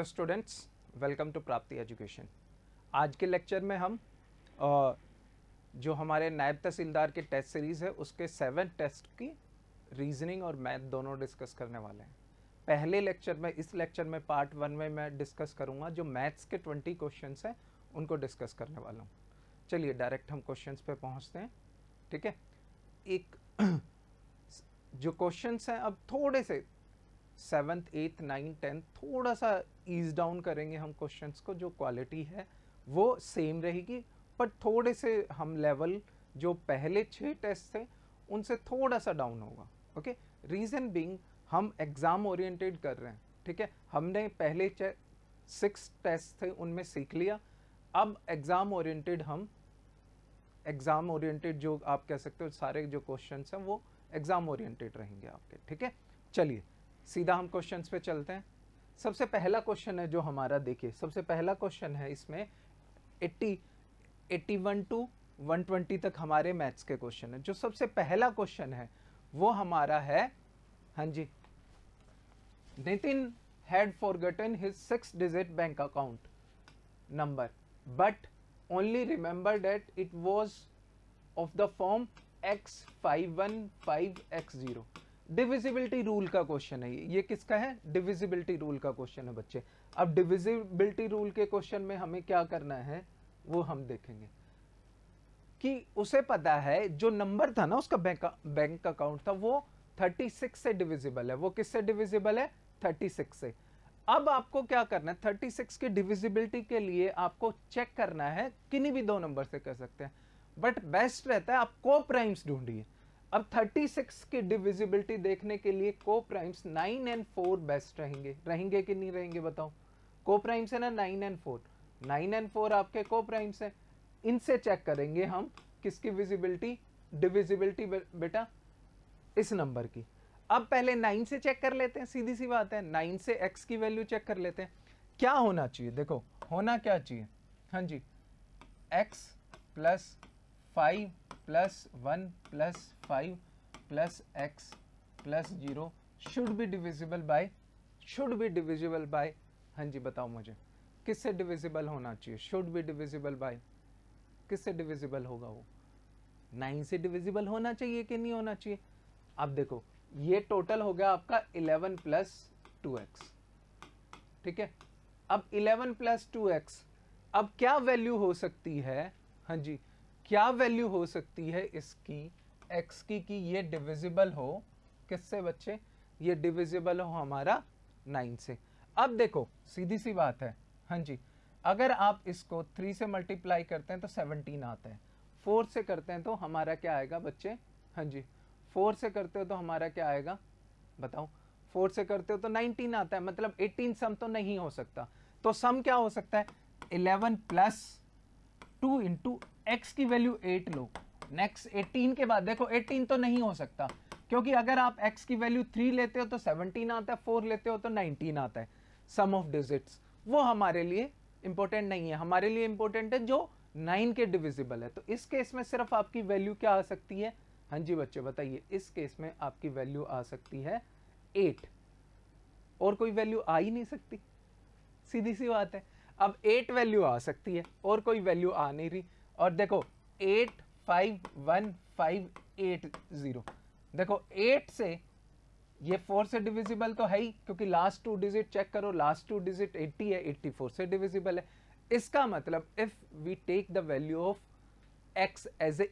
Hello students, welcome to प्राप्ति education. आज के लेक्चर में हम जो हमारे नायब तहसीलदार के टेस्ट सीरीज़ है उसके 7 टेस्ट की रीजनिंग और मैथ दोनों डिस्कस करने वाले हैं। पहले लेक्चर में, इस लेक्चर में पार्ट 1 में मैं डिस्कस करूंगा जो मैथ्स के 20 क्वेश्चंस हैं उनको डिस्कस करने वाला हूं। चलिए डायरेक्ट हम क्वेश्चंस पे पहुंचते हैं। ठीक है, एक जो क्वेश्चंस हैं अब थोड़े से 7th 8th 9th 10th थोड़ा सा ईज डाउन करेंगे हम क्वेश्चंस को। जो क्वालिटी है वो सेम रहेगी, पर थोड़े से हम लेवल जो पहले 6 टेस्ट थे उनसे थोड़ा सा डाउन होगा। ओके, रीज़न बीइंग हम एग्ज़ाम ओरिएंटेड कर रहे हैं। ठीक है, हमने पहले 6 टेस्ट थे उनमें सीख लिया। अब एग्ज़ाम ओरिएंटेड जो आप कह सकते हो सारे जो क्वेश्चंस हैं वो एग्ज़ाम ओरिएंटेड रहेंगे आपके। ठीक है, चलिए सीधा हम क्वेश्चंस पे चलते हैं। सबसे पहला क्वेश्चन है जो हमारा, देखिए सबसे पहला क्वेश्चन है इसमें 81 टू 120 तक हमारे मैथ्स के क्वेश्चन है। जो सबसे पहला क्वेश्चन है वो हमारा है, हाँ जी, Nitin had forgotten his 6 digit bank account number but only remember that it was of the form x515x0। Divisibility rule का क्वेश्चन है ये किसका है? डिविजिबिलिटी रूल का क्वेश्चन है बच्चे। अब डिविजिबिलिटी रूल के क्वेश्चन में हमें क्या करना है वो हम देखेंगे कि उसे पता है जो नंबर था ना उसका बैंक अकाउंट था वो 36 से डिविजिबल है। वो किससे डिविजिबल है? 36 से। अब आपको क्या करना है, 36 की डिविजिबिलिटी के लिए आपको चेक करना है, किन्हीं भी 2 नंबर से कर सकते हैं, बट बेस्ट रहता है आप को प्राइम्स ढूंढिए। अब 36 की डिविजिबिलिटी देखने के लिए को प्राइम्स 9 और 4 बेस्ट रहेंगे कि नहीं रहेंगे बताओ? को प्राइम्स है ना 9 और 4, 9 और 4 आपके को प्राइम्स है। इनसे चेक करेंगे हम किसकी डिविजिबिलिटी बेटा, इस नंबर की। अब पहले 9 से चेक कर लेते हैं, सीधी सी बात है। 9 से x की वैल्यू चेक कर लेते हैं। क्या होना चाहिए? देखो होना क्या चाहिए, हाँ जी, x plus 5 plus 1 plus 5 plus x plus 0 should be divisible by, हाँ जी बताओ मुझे किससे डिविजिबल होना चाहिए? शुड बी डिविजिबल बाय, किससे डिविजिबल होगा वो? 9 से डिविजिबल होना चाहिए कि नहीं होना चाहिए? अब देखो ये टोटल हो गया आपका 11 प्लस 2x। ठीक है, अब 11 प्लस 2x, अब क्या वैल्यू हो सकती है? हाँ जी, क्या वैल्यू हो सकती है इसकी x की कि ये डिविजिबल हो किससे बच्चे? ये डिविजिबल हो हमारा 9 से। अब देखो सीधी सी बात है, हाँ जी, अगर आप इसको 3 से मल्टीप्लाई करते हैं तो 17 आता है, 4 से करते हैं तो हमारा क्या आएगा बच्चे? हाँ जी, 4 से करते हो तो हमारा क्या आएगा बताओ? 4 से करते हो तो 19 आता है, मतलब 18 सम तो नहीं हो सकता। तो सम क्या हो सकता है? 11 प्लस 2 इंटू x की वैल्यू 8 लो। नेक्स्ट 18 के बाद देखो 18 तो नहीं हो सकता, क्योंकि अगर आप x की वैल्यू 3 लेते हो तो 17 आता है, 4 लेते हो तो 19 आता है। सम ऑफ डिजिट्स वो हमारे लिए इंपॉर्टेंट नहीं है, हमारे लिए इंपॉर्टेंट है जो 9 के डिविजिबल है। तो इस केस में सिर्फ आपकी वैल्यू क्या आ सकती है? हाँ जी बच्चे बताइए, इस केस में आपकी वैल्यू आ सकती है 8, और कोई वैल्यू आ ही नहीं सकती, सीधी सी बात है। अब 8 वैल्यू आ सकती है और कोई वैल्यू आ नहीं रही। और देखो 8515880, देखो 8 से ये 4 से डिविजिबल तो है ही, क्योंकि लास्ट 2 डिजिट चेक करो, लास्ट 2 डिजिट 80 है, 84 से डिविजिबल है। इसका मतलब if we take the value of x as a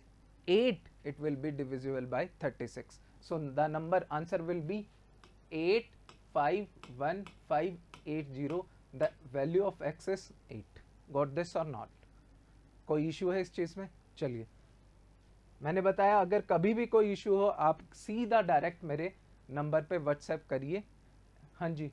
8 it will be divisible by 36. So the number answer will be 8515880. The value of x is 8. Got this or not? कोई issue है इस चीज में? चलिए, मैंने बताया अगर कभी भी कोई इशू हो आप सीधा डायरेक्ट मेरे नंबर पे व्हाट्सएप करिए। हाँ जी,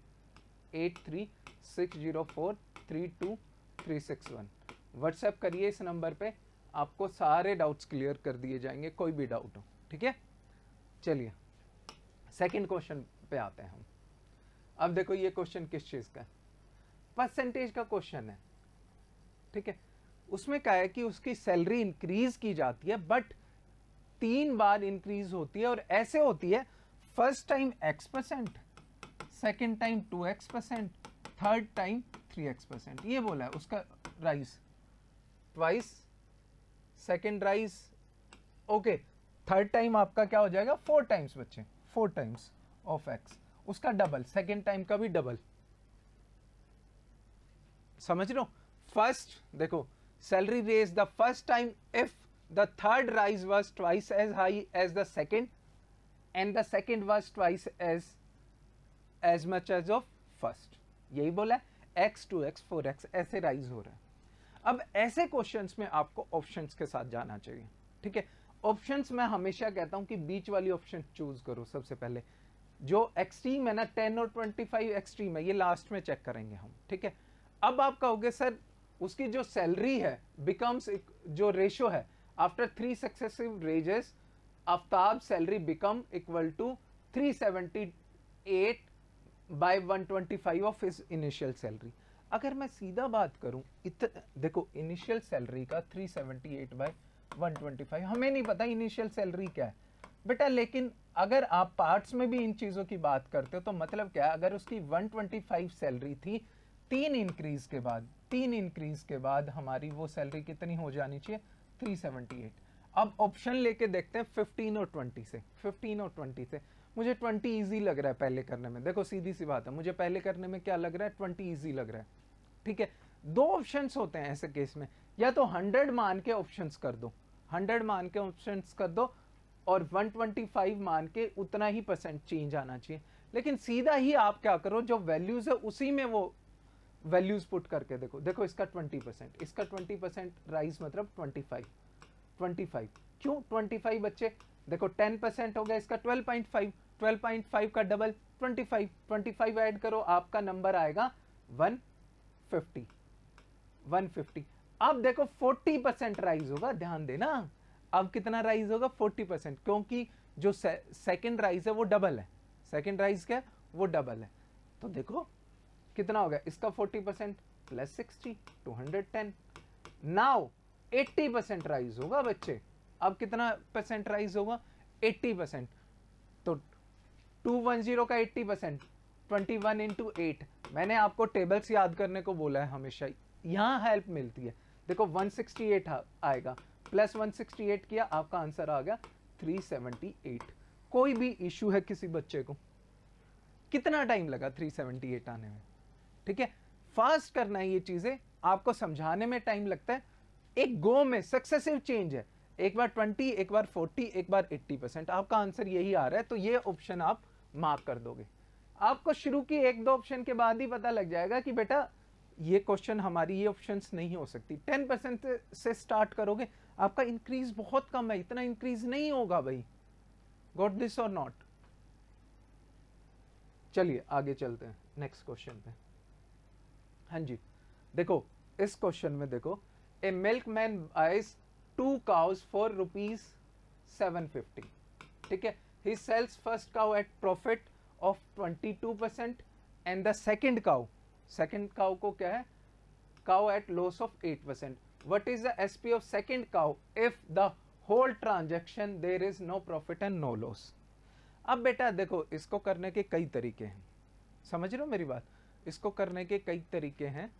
8360432361 व्हाट्सएप करिए इस नंबर पे, आपको सारे डाउट्स क्लियर कर दिए जाएंगे, कोई भी डाउट हो। ठीक है, चलिए सेकंड क्वेश्चन पे आते हैं हम। अब देखो ये क्वेश्चन किस चीज का है? परसेंटेज का क्वेश्चन है। ठीक है, उसमें क्या है कि उसकी सैलरी इंक्रीज की जाती है, बट 3 बार इंक्रीज होती है, और ऐसे होती है first time x%, second time 2x%, third time 3x%, ये बोला है उसका rise, twice second rise, okay. Third time आपका क्या हो जाएगा, 4 टाइम्स बच्चे, 4 टाइम्स ऑफ x, उसका डबल, सेकेंड टाइम का भी डबल, समझ रहे हो। फर्स्ट देखो, salary raise the first time if the third rise was twice as high as the second and the second was twice as much as of first, यही बोला है। x 2x 4x ऐसे rise हो रहा है। अब ऐसे क्वेश्चंस में आपको ऑप्शंस के साथ जाना चाहिए, ठीक है। ऑप्शंस मैं हमेशा कहता हूं कि बीच वाली ऑप्शन चूज करो सबसे पहले, जो एक्सट्रीम है ना 10 और 25 एक्सट्रीम है, ये लास्ट में चेक करेंगे हम, ठीक है। अब आप कहोगे सर उसकी जो सैलरी है बिकम्स, जो रेशो है after 3 successive raises, Aftab salary become equal to 378 by 125 of his initial salary. अगर मैं सीधा बात करूं, देखो इनिशियल सैलरी का 378 बाय 125, हमें नहीं पता इनिशियल सैलरी क्या है बेटा, लेकिन अगर आप पार्ट्स में भी इन चीजों की बात करते हो तो मतलब क्या है, अगर उसकी 125 सैलरी थी, 3 इंक्रीज के बाद हमारी वो सैलरी कितनी हो जानी चाहिए, 378। अब ऑप्शन लेके देखते हैं 15 और 20 से, 15 और 20 से। मुझे 20 इजी लग रहा है पहले करने में, देखो सीधी सी बात है, मुझे पहले करने में क्या लग रहा है, 20 इजी लग रहा है, ठीक है। 2 ऑप्शंस होते हैं ऐसे केस में, या तो 100 मान के ऑप्शंस कर दो, 100 मान के ऑप्शंस कर दो और 125 मान के उतना ही परसेंट चेंज आना चाहिए। लेकिन सीधा ही आप क्या करो, जो वैल्यूज है उसी में वो वैल्यूज पुट करके देखो, देखो इसका 20%, इसका 20% राइज मतलब 25 क्यों 25 बच्चे, देखो 10% हो गया, इसका 12.5 का डबल 25 ऐड करो, आपका नंबर आएगा 150। अब देखो 40% राइज होगा, ध्यान देना, अब कितना राइज होगा, 40%, क्योंकि जो सेकंड राइज है वो डबल है, सेकंड राइज क्या है वो डबल है। तो देखो कितना हो गया, इसका 40% प्लस 60 210। नाउ 80% राइज होगा बच्चे, अब कितना परसेंट राइज होगा, 80%। तो 210 का 80%, 21 इंटू 8, मैंने आपको टेबल्स याद करने को बोला है हमेशा, यहां हेल्प मिलती है। देखो 168 आएगा, प्लस 168 किया, आपका आंसर आ गया 378। कोई भी इशू है किसी बच्चे को, कितना टाइम लगा 378 आने में, ठीक है। फास्ट करना है ये चीजें, आपको समझाने में टाइम लगता है, एक गो में सक्सेसिव चेंज है, एक बार 20, एक बार 40, एक बार 80%, आपका आंसर यही आ रहा है। तो ये ऑप्शन आप मार्क कर दोगे, आपको शुरू की 1-2 ऑप्शन के बाद ही पता लग जाएगा कि बेटा ये क्वेश्चन हमारी ये ऑप्शंस नहीं हो सकती। 10% से स्टार्ट करोगे, आपका इंक्रीज बहुत कम है, इतना इंक्रीज नहीं होगा भाई, गॉट दिस और नॉट। चलिए आगे चलते हैं नेक्स्ट क्वेश्चन पे। हाँ जी, देखो इस क्वेश्चन में देखो, a milkman buys 2 cows for ₹750, ठीक है। He sells first cow at profit of 22% and the second cow को क्या है, cow at loss of 8%। What is the SP of second cow if the whole transaction there is no profit and no loss. अब बेटा देखो इसको करने के कई तरीके हैं, समझ रहे हो मेरी बात, इसको करने के कई तरीके हैं।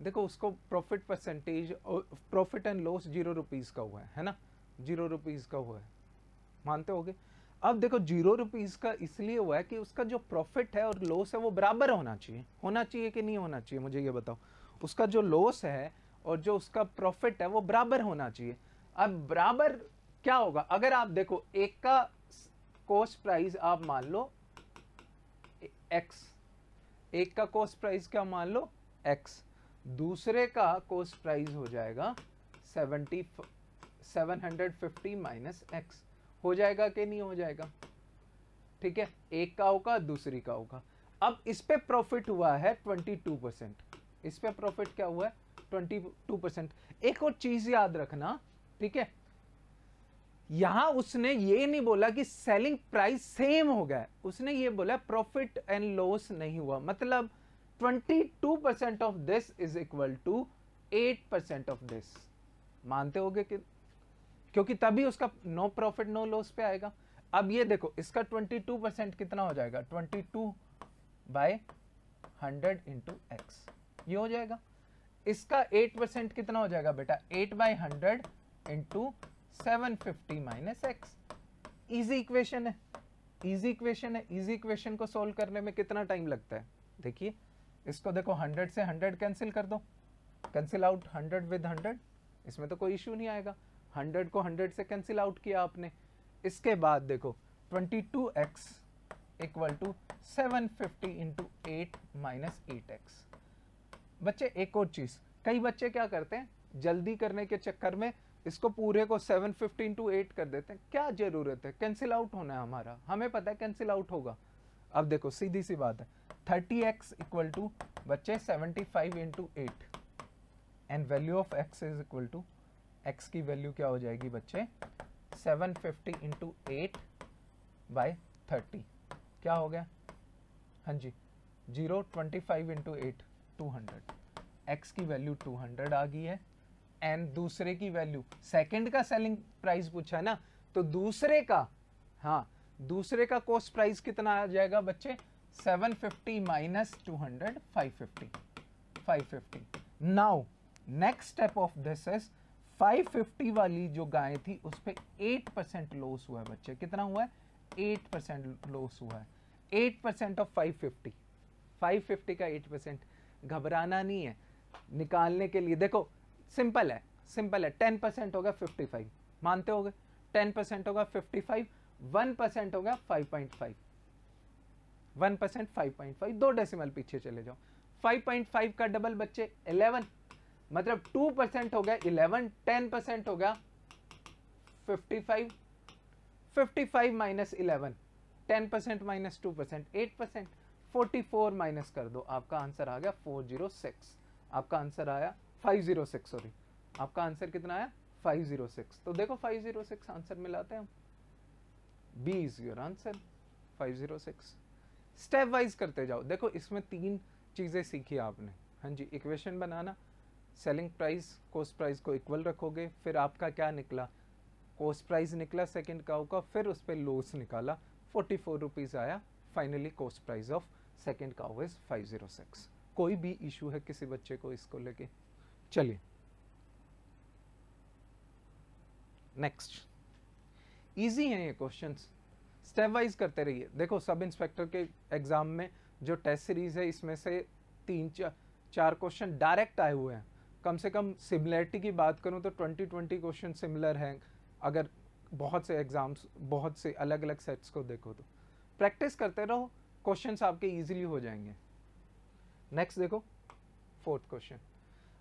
देखो उसको profit percentage, profit and loss 0 rupees का हुआ है ना, 0 रुपीज का हुआ है, मानते होगे। अब देखो 0 रुपीज का इसलिए हुआ है कि उसका जो प्रॉफिट है और लॉस है वो बराबर होना चाहिए कि नहीं होना चाहिए, मुझे ये बताओ। उसका जो लॉस है और जो उसका प्रॉफिट है वो बराबर होना चाहिए। अब बराबर क्या होगा, अगर आप देखो एक का कॉस्ट प्राइस आप मान लो x, एक का कॉस्ट प्राइस क्या मान लो x, दूसरे का कॉस्ट प्राइस हो जाएगा 750 माइनस x, हो जाएगा कि नहीं हो जाएगा, ठीक है। एक काऊ का दूसरी काऊ का। अब इस पे प्रॉफिट हुआ है 22%, इस पे प्रॉफिट क्या हुआ है 22%। एक और चीज याद रखना, ठीक है, यहां उसने ये नहीं बोला कि सेलिंग प्राइस सेम हो गया, उसने ये बोला प्रॉफिट एंड लॉस नहीं हुआ, मतलब 22% of this is equal to 8% of this, मानते होगे कि, क्योंकि तभी उसका नो प्रॉफिट नो लॉस पे आएगा। अब ये देखो इसका 22% कितना हो जाएगा, 22 बाय 100 इंटू एक्स, ये हो जाएगा। इसका 8% कितना हो जाएगा बेटा, 8/100 into 750 minus x. Easy equation है, इजी इक्वेशन है। इजी इक्वेशन को सोल्व करने में कितना टाइम लगता है, देखिए इसको देखो, 100 से 100 कैंसिल कर दो, कैंसिल आउट 100 विद 100, इसमें तो कोई इश्यू नहीं आएगा। 100 को 100 से कैंसिल आउट किया आपने। इसके बाद देखो 22x equal to 750 into 8 minus 8x। बच्चे एक और चीज, कई बच्चे क्या करते हैं, जल्दी करने के चक्कर में इसको पूरे को 750 इंटू 8 कर देते हैं। क्या जरूरत है, कैंसिल आउट होना है हमारा, हमें पता है कैंसिल आउट होगा। अब देखो सीधी सी बात है, 30x इक्वल टू बच्चे 75 into 8 and value of x is equal to, x की वैल्यू क्या हो जाएगी बच्चे, 750 इंटू 8 बाय 30, क्या हो गया, हाँ जी 0, 25 इंटू 8 200, x की वैल्यू 200 आ गई है। एंड दूसरे की वैल्यू, सेकंड का सेलिंग प्राइस पूछा है ना, तो दूसरे का, हाँ दूसरे का कॉस्ट प्राइस कितना आ जाएगा बच्चे, 750 minus 200 550। Now next step of this is 550 वाली जो गाय थी उस पे 8% लॉस हुआ है बच्चे, कितना हुआ है, 8% लॉस हुआ है। 8% ऑफ 550, 550 का 8%, घबराना नहीं है निकालने के लिए। देखो सिंपल है, सिंपल है, 10% होगा 55, मानते होगे, 10% होगा 55, 1% होगा 5.5, 1% 5.5, 2 डेसिमल पीछे चले जाओ, 5.5 का डबल बच्चे 11, मतलब 2% हो गया 11, 10% हो गया 55, 55 माइनस 11, 10% माइनस 2% 8%, 44 माइनस कर दो, आपका आंसर आ गया 406, आपका आंसर आया 506, सॉरी आपका आंसर कितना आया 506। तो देखो 506 आंसर मिलाते हैं हम, B is your answer 506। Step wise करते जाओ। देखो इसमें 3 चीजें सीखी आपने, हाँ जी, इक्वेशन बनाना, सेलिंग प्राइस कॉस्ट प्राइस को इक्वल रखोगे, फिर आपका क्या निकला, कॉस्ट प्राइस निकला सेकंड काउ का, फिर उस पर लॉस निकाला, 44 रुपीज आया, finally cost price of second cow is 506। कोई भी इशू है किसी बच्चे को इसको लेके, चलिए नेक्स्ट। इजी है ये क्वेश्चंस, स्टेप वाइज करते रहिए। देखो सब इंस्पेक्टर के एग्जाम में जो टेस्ट सीरीज है इसमें से 3-4 क्वेश्चन डायरेक्ट आए हुए हैं। कम से कम सिमिलरिटी की बात करूं तो 20 क्वेश्चन सिमिलर हैं, अगर बहुत से एग्जाम्स, बहुत से अलग अलग सेट्स को देखो तो। प्रैक्टिस करते रहो, क्वेश्चंस आपके इजीली हो जाएंगे। नेक्स्ट देखो 4th क्वेश्चन।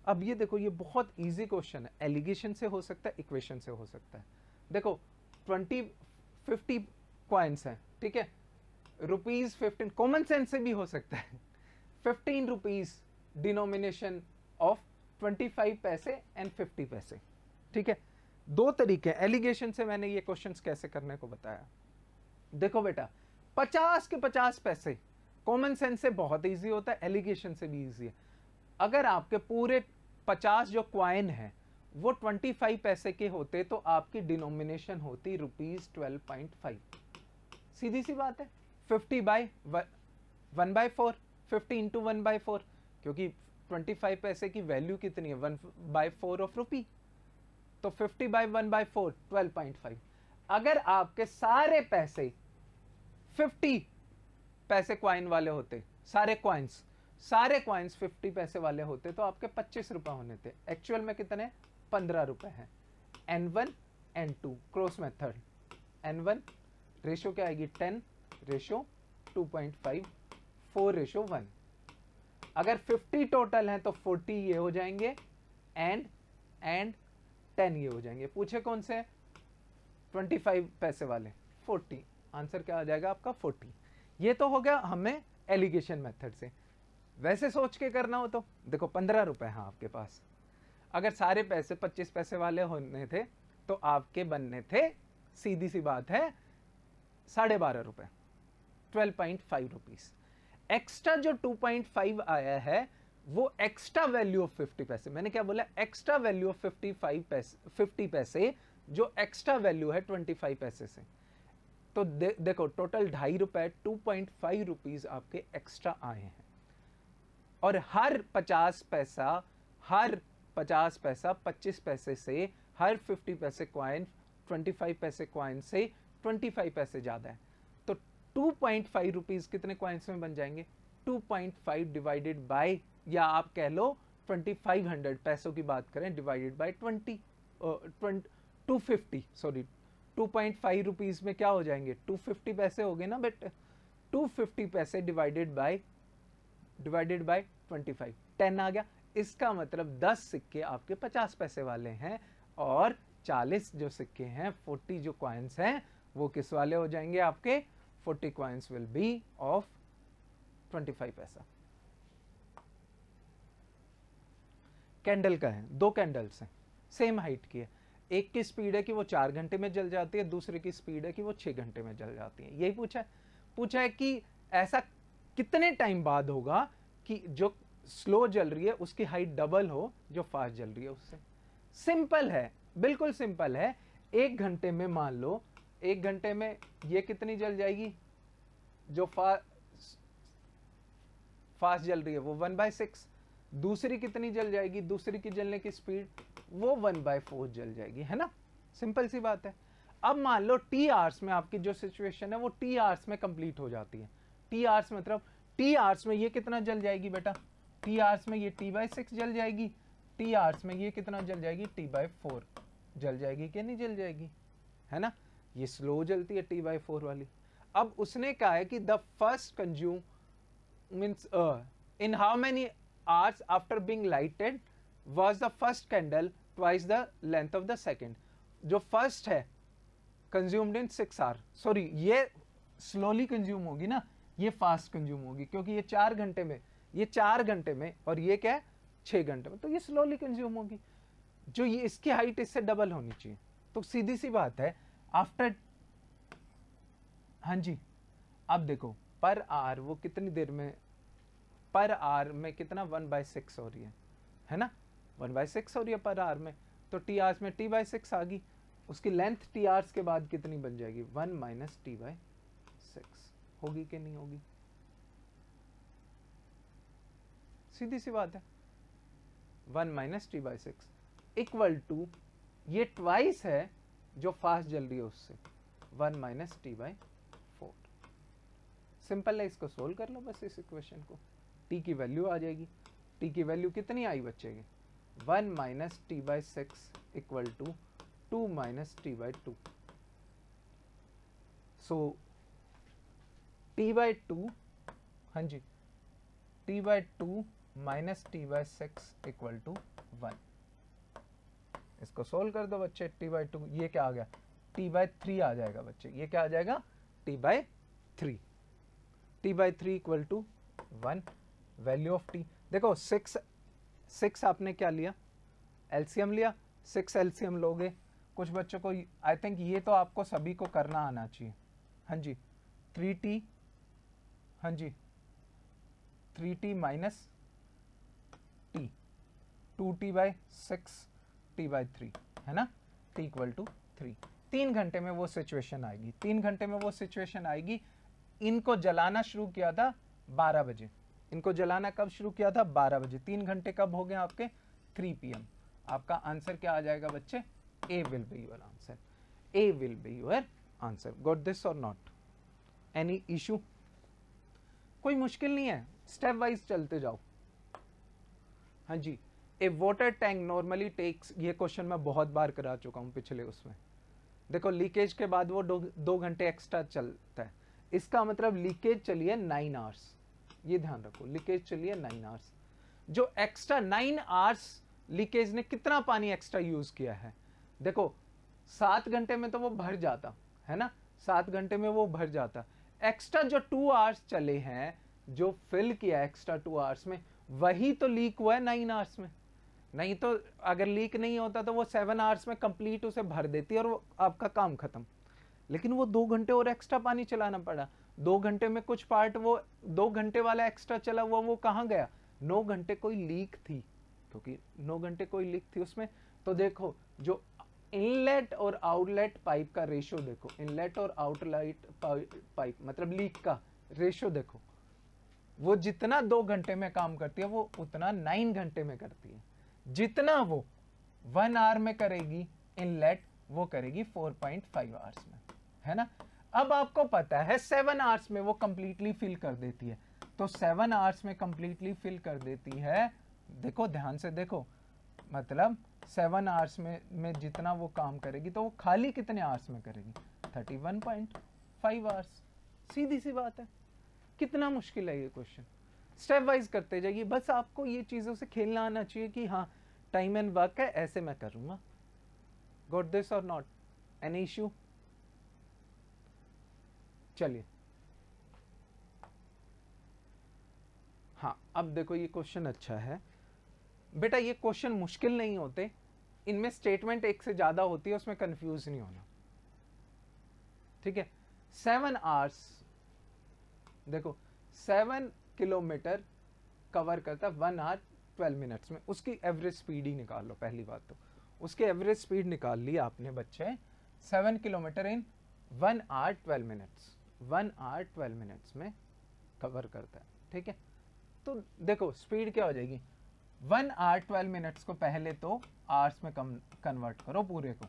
अब ये देखो, ये बहुत इजी क्वेश्चन है, एलिगेशन से हो सकता है, इक्वेशन से हो सकता है। देखो 50 कॉइन्स हैं, ठीक है, ₹15, कॉमन सेंस से भी हो सकता है, 15 रुपीज डिनोमिनेशन ऑफ 25 पैसे एंड 50 पैसे, ठीक है। 2 तरीके, एलिगेशन से मैंने ये क्वेश्चंस कैसे करने को बताया। देखो बेटा 50 के 50 पैसे, कॉमन सेंस से बहुत इजी होता है, एलिगेशन से भी इजी है। अगर आपके पूरे 50 जो क्वाइन है वो 25 पैसे के होते तो आपकी डिनोमिनेशन होती ₹12.5। सीधी सी बात है, 50/1/4, 50 इंटू 1/4, क्योंकि 25 पैसे की वैल्यू कितनी है, 1/4 ऑफ रुपी, तो 50/1/4 12.5। अगर आपके सारे पैसे 50 पैसे क्वाइन वाले होते, सारे क्वाइंस 50 पैसे वाले होते तो आपके 25 रुपए होने थे, एक्चुअल में कितने 15 रुपए हैं। N1 N2 cross method, N1 ratio क्या आएगी 10 रेशो 2.5, 4 रेशो 1। अगर 50 टोटल हैं तो 40 ये हो जाएंगे एंड 10 ये हो जाएंगे। पूछे कौन से, 25 पैसे वाले, 40, आंसर क्या आ जाएगा आपका 40। ये तो हो गया हमें एलिगेशन मेथड से। वैसे सोच के करना हो तो देखो 15 रुपए हैं आपके पास, अगर सारे पैसे 25 पैसे वाले होने थे तो आपके बनने थे, सीधी सी बात है, 12.5 रुपए, 12.5 रुपीज। एक्स्ट्रा जो 2.5 आया है वो एक्स्ट्रा वैल्यू ऑफ 50 पैसे, मैंने क्या बोला, एक्स्ट्रा वैल्यू ऑफ 50 पैसे, जो एक्स्ट्रा वैल्यू है 25 पैसे से। तो देखो टोटल 2.5 रुपए, 2.5 रुपीज आपके एक्स्ट्रा आए हैं। और हर 50 पैसा 25 पैसे से, हर 50 पैसे कॉइन 25 पैसे कॉइन से 25 पैसे ज़्यादा है, तो 2.5 रुपीज़ कितने कॉइन्स में बन जाएंगे? 2.5 डिवाइडेड बाय, या आप कह लो 2500 पैसों की बात करें, डिवाइडेड बाय 250, सॉरी 2.5 रुपीज़ में क्या हो जाएंगे? 250 पैसे हो गए ना बेटे, 250 पैसे डिवाइडेड बाय 25, 10 आ गया। इसका मतलब 10 सिक्के आपके 50 पैसे वाले हैं और 40 जो सिक्के हैं, 40 जो कॉइन्स हैं वो किस वाले हो जाएंगे आपके? 40 कॉइन्स विल बी ऑफ 25 पैसा। कैंडल का है, 2 कैंडल्स हैं, सेम हाइट की है, एक की स्पीड है कि वो 4 घंटे में जल जाती है, दूसरे की स्पीड है कि वो 6 घंटे में जल जाती है। यही पूछा है कि ऐसा कितने टाइम बाद होगा कि जो स्लो जल रही है उसकी हाइट डबल हो जो फास्ट जल रही है उससे। सिंपल है, बिल्कुल सिंपल है। 1 घंटे में मान लो, 1 घंटे में ये कितनी जल जाएगी? जो फास्ट जल रही है वो 1/6। दूसरी कितनी जल जाएगी? दूसरी की जलने की स्पीड वो 1/4 जल जाएगी, है ना? सिंपल सी बात है। अब मान लो टी आवर्स में आपकी जो सिचुएशन है वो टी आवर्स में कंप्लीट हो जाती है। टी आवर्स मतलब टी आवर्स में ये कितना जल जाएगी बेटा? टी आवर्स में ये T/6 जल जाएगी, टी आवर्स में ये कितना जल जाएगी? T/4 जल जाएगी कि नहीं जल जाएगी, है ना? ये स्लो जलती है T/4 वाली। अब उसने कहा है कि the first consume means in how many hours after being lighted was the first candle twice the length of the second। जो फर्स्ट है consumed in 6 hours, सॉरी ये स्लोली कंज्यूम होगी ना, ये फास्ट कंज्यूम होगी क्योंकि ये 4 घंटे में, ये 4 घंटे में और ये क्या है 6 घंटे में, तो ये स्लोली कंज्यूम होगी। जो ये इसकी हाइट इससे डबल होनी चाहिए। तो सीधी सी बात है आफ्टर, हाँ जी, अब देखो पर आवर वो कितनी देर में, पर आवर में कितना 1/6 हो रही है ना? 1/6 हो रही है पर आवर में, तो टी आवर्स में T/6 आ गई, उसकी लेंथ टी आवर्स के बाद कितनी बन जाएगी? 1 - T/6 होगी कि नहीं होगी? सीधी सी बात है। 1 - T/6 इक्वल टू ये ट्वाइस है जो फास्ट जल रही है उससे, 1 - T/4। सिंपल है, इसको सोल्व कर लो बस इस इक्वेशन को। टी की वैल्यू आ जाएगी, टी की वैल्यू कितनी आई बचेगी? 1 - T/6 equal to 2 - T/2। So T/2, हाँ जी, T/2 - T/6 इक्वल टू 1। इसको सोल्व कर दो बच्चे। T/2 ये क्या आ गया? T/3 आ जाएगा बच्चे, ये क्या आ जाएगा? T/3। T/3 equal to 1। Value of T देखो, 6 आपने क्या लिया? एलसीएम लिया। 6 एलसीएम लोगे, कुछ बच्चों को आई थिंक ये तो आपको सभी को करना आना चाहिए। हाँ जी, 3t, हाँ जी 3t minus t, 2t/6 t/3, है ना? t equal to 3। 3 घंटे में वो सिचुएशन आएगी, 3 घंटे में वो सिचुएशन आएगी। इनको जलाना शुरू किया था 12 बजे, इनको जलाना कब शुरू किया था? 12 बजे। 3 घंटे कब हो गए आपके? 3 PM। आपका आंसर क्या आ जाएगा बच्चे? A will be your answer, A will be your answer. Got this और नॉट? Any issue? कोई मुश्किल नहीं है, स्टेप वाइज चलते जाओ। हाँ जी, a water tank normally takes, ये क्वेश्चन मैं बहुत बार करा चुका हूँ पिछले उसमें। देखो लीकेज के बाद वो 2 घंटे एक्स्ट्रा चलता है, इसका मतलब लीकेज चली है 9 आवर्स। ये ध्यान रखो, लीकेज चली है 9 आवर्स। जो एक्स्ट्रा 9 आवर्स लीकेज ने कितना पानी एक्स्ट्रा यूज किया है? देखो 7 घंटे में तो वो भर जाता है ना, 7 घंटे में वो भर जाता। एक्स्ट्रा जो 2 आवर्स चले हैं, जो फिल किया एक्स्ट्रा 2 आवर्स में, वही तो लीक हुआ है 9 आवर्स में। नहीं तो अगर लीक नहीं होता तो वो 7 आवर्स में कंप्लीट उसे भर देती और वो आपका काम खत्म। लेकिन वो 2 घंटे और एक्स्ट्रा पानी चलाना पड़ा। 2 घंटे में कुछ पार्ट वो 2 घंटे वाला एक्स्ट्रा चला हुआ वो कहाँ गया? 9 घंटे कोई लीक थी, क्योंकि 9 घंटे कोई लीक थी उसमें। तो देखो जो इनलेट और आउटलेट पाइप का रेशियो देखो, इनलेट और आउटलेट पाइप मतलब लीक का रेशियो देखो, वो जितना 2 घंटे में काम करती है वो उतना 9 घंटे में करती है। जितना वो 1 आवर में करेगी इनलेट, वो करेगी 4.5 आवर्स में, है ना। अब आपको पता है 7 आवर्स में वो कंप्लीटली फिल कर देती है, तो 7 आवर्स में कंप्लीटली फिल कर देती है। देखो ध्यान से देखो, मतलब 7 आवर्स में जितना वो काम करेगी तो वो खाली कितने आवर्स में करेगी, 31.5 आवर्स। सीधी सी बात है। कितना मुश्किल है ये क्वेश्चन। स्टेप वाइज करते जाइए, बस आपको ये चीजों से खेलना आना चाहिए कि हाँ टाइम एंड वर्क है, ऐसे मैं करूंगा। गॉट दिस और नॉट? Any issue? चलिए, हाँ अब देखो ये क्वेश्चन अच्छा है बेटा। ये क्वेश्चन मुश्किल नहीं होते, इनमें स्टेटमेंट एक से ज्यादा होती है, उसमें कंफ्यूज नहीं होना, ठीक है। 7 आवर्स, देखो 7 किलोमीटर कवर करता है 1 आवर 12 मिनट्स में। उसकी एवरेज स्पीड ही निकाल लो। पहली बात तो उसकी एवरेज स्पीड निकाल ली आपने बच्चे। 7 kilometre in 1 hour 12 minutes, 1 hour 12 minutes में कवर करता है, ठीक है। तो देखो स्पीड क्या हो जाएगी, 1 आवर 12 मिनट्स को पहले तो आवर्स में कन्वर्ट करो पूरे को।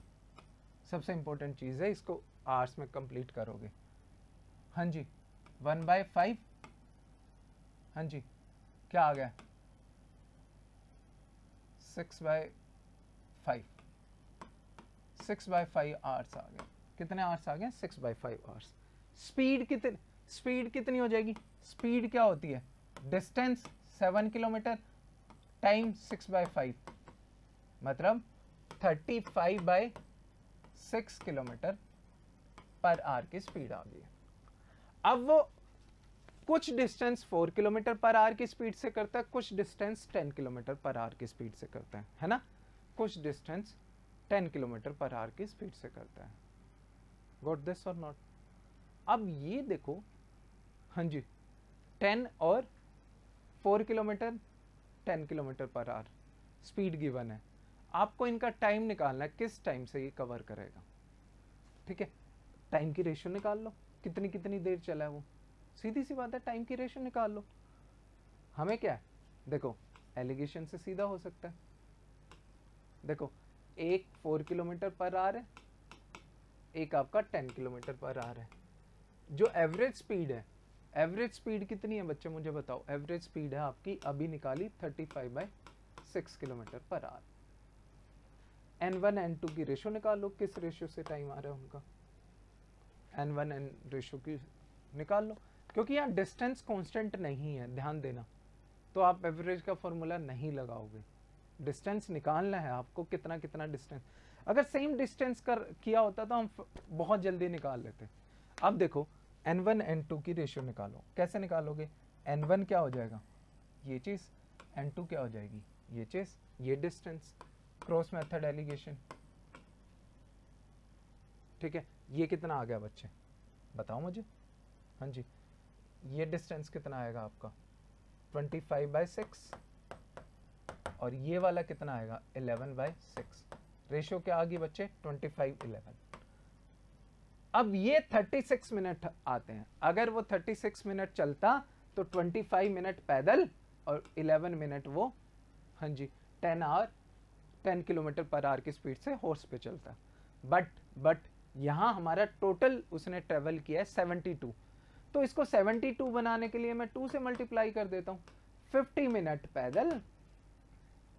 सबसे इंपॉर्टेंट चीज है, इसको आवर्स में कंप्लीट करोगे। हाँ जी, 1/5, हाँ जी क्या आ गया, 6/5, 6/5 आवर्स आ गए। कितने आवर्स आ गए, 6/5 आवर्स। स्पीड कितनी हो जाएगी, स्पीड क्या होती है, डिस्टेंस 7 किलोमीटर टाइम 6/5, मतलब 35/6 किलोमीटर पर आवर की स्पीड आ गई। अब वो कुछ डिस्टेंस 4 किलोमीटर पर आवर की स्पीड से करता है, कुछ डिस्टेंस 10 किलोमीटर पर आवर की स्पीड से करता है ना। कुछ डिस्टेंस 10 किलोमीटर पर आवर की स्पीड से करता है। गॉट दिस और नॉट? अब ये देखो, हाँ जी 10 और 4 kilometre 10 kilometre per hour speed given है। आपको इनका टाइम निकालना है, किस टाइम से ये कवर करेगा, ठीक है। टाइम की रेशियो निकाल लो, कितनी कितनी देर चला है वो। सीधी सी बात है, टाइम की रेशियो निकाल लो। हमें क्या है, देखो एलिगेशन से सीधा हो सकता है। देखो एक 4 किलोमीटर पर आवर है, एक आपका 10 किलोमीटर पर आवर है। जो एवरेज स्पीड है, एवरेज स्पीड कितनी है बच्चे मुझे बताओ। एवरेज स्पीड है आपकी अभी निकाली 35/6 kilometre per hour. N1 N2 की रेशियो निकाल लो, किस रेशियो से टाइम आ रहा है उनका, N1 N रेशियो की निकाल लो। क्योंकि यहाँ डिस्टेंस कांस्टेंट नहीं है, ध्यान देना, तो आप एवरेज का फॉर्मूला नहीं लगाओगे। डिस्टेंस निकालना है आपको, कितना कितना डिस्टेंस। अगर सेम डिस्टेंस किया होता तो हम बहुत जल्दी निकाल लेते। अब देखो N1 N2 की रेशियो निकालो। कैसे निकालोगे, N1 क्या हो जाएगा, ये चीज, N2 क्या हो जाएगी, ये चीज, ये डिस्टेंस, क्रॉस मेथड एलिगेशन, ठीक है। ये कितना आ गया बच्चे, बताओ मुझे। हाँ जी, ये डिस्टेंस कितना आएगा आपका 25/6, और ये वाला कितना आएगा 11/6। रेशियो क्या आ गई बच्चे, 25:11। अब ये 36 मिनट आते हैं। अगर वो 36 मिनट चलता तो 25 मिनट पैदल और 11 मिनट वो, हाँ जी 10 किलोमीटर पर आवर की स्पीड से हॉर्स पे चलता। बट यहाँ हमारा टोटल उसने ट्रेवल किया है 72। तो इसको 72 बनाने के लिए मैं 2 से मल्टीप्लाई कर देता हूँ। 50 मिनट पैदल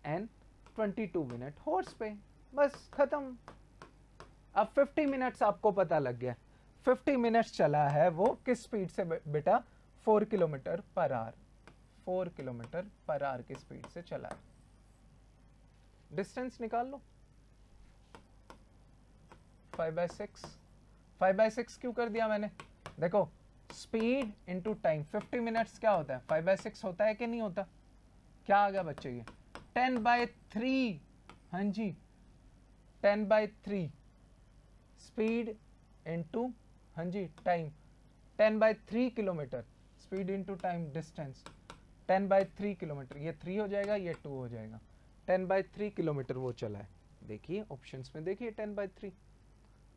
एंड 22 मिनट हॉर्स पे, बस खत्म। अब 50 मिनट्स आपको पता लग गया। 50 मिनट्स चला है वो किस स्पीड से बेटा, 4 kilometre per hour, 4 kilometre per hour की स्पीड से चला है। डिस्टेंस निकाल लो, 5/6। 5/6 क्यों कर दिया मैंने, देखो स्पीड इंटू टाइम। 50 मिनट्स क्या होता है, 5/6 होता है कि नहीं होता। क्या आ गया बच्चे, ये 10/3। हाँ जी 10/3 स्पीड इंटू, हाँ जी time, 10/3 kilometre speed into time distance, 10/3 kilometre. ये 3 हो जाएगा, ये 2 हो जाएगा। 10/3 किलोमीटर वो चला है। देखिए ऑप्शंस में, देखिए 10/3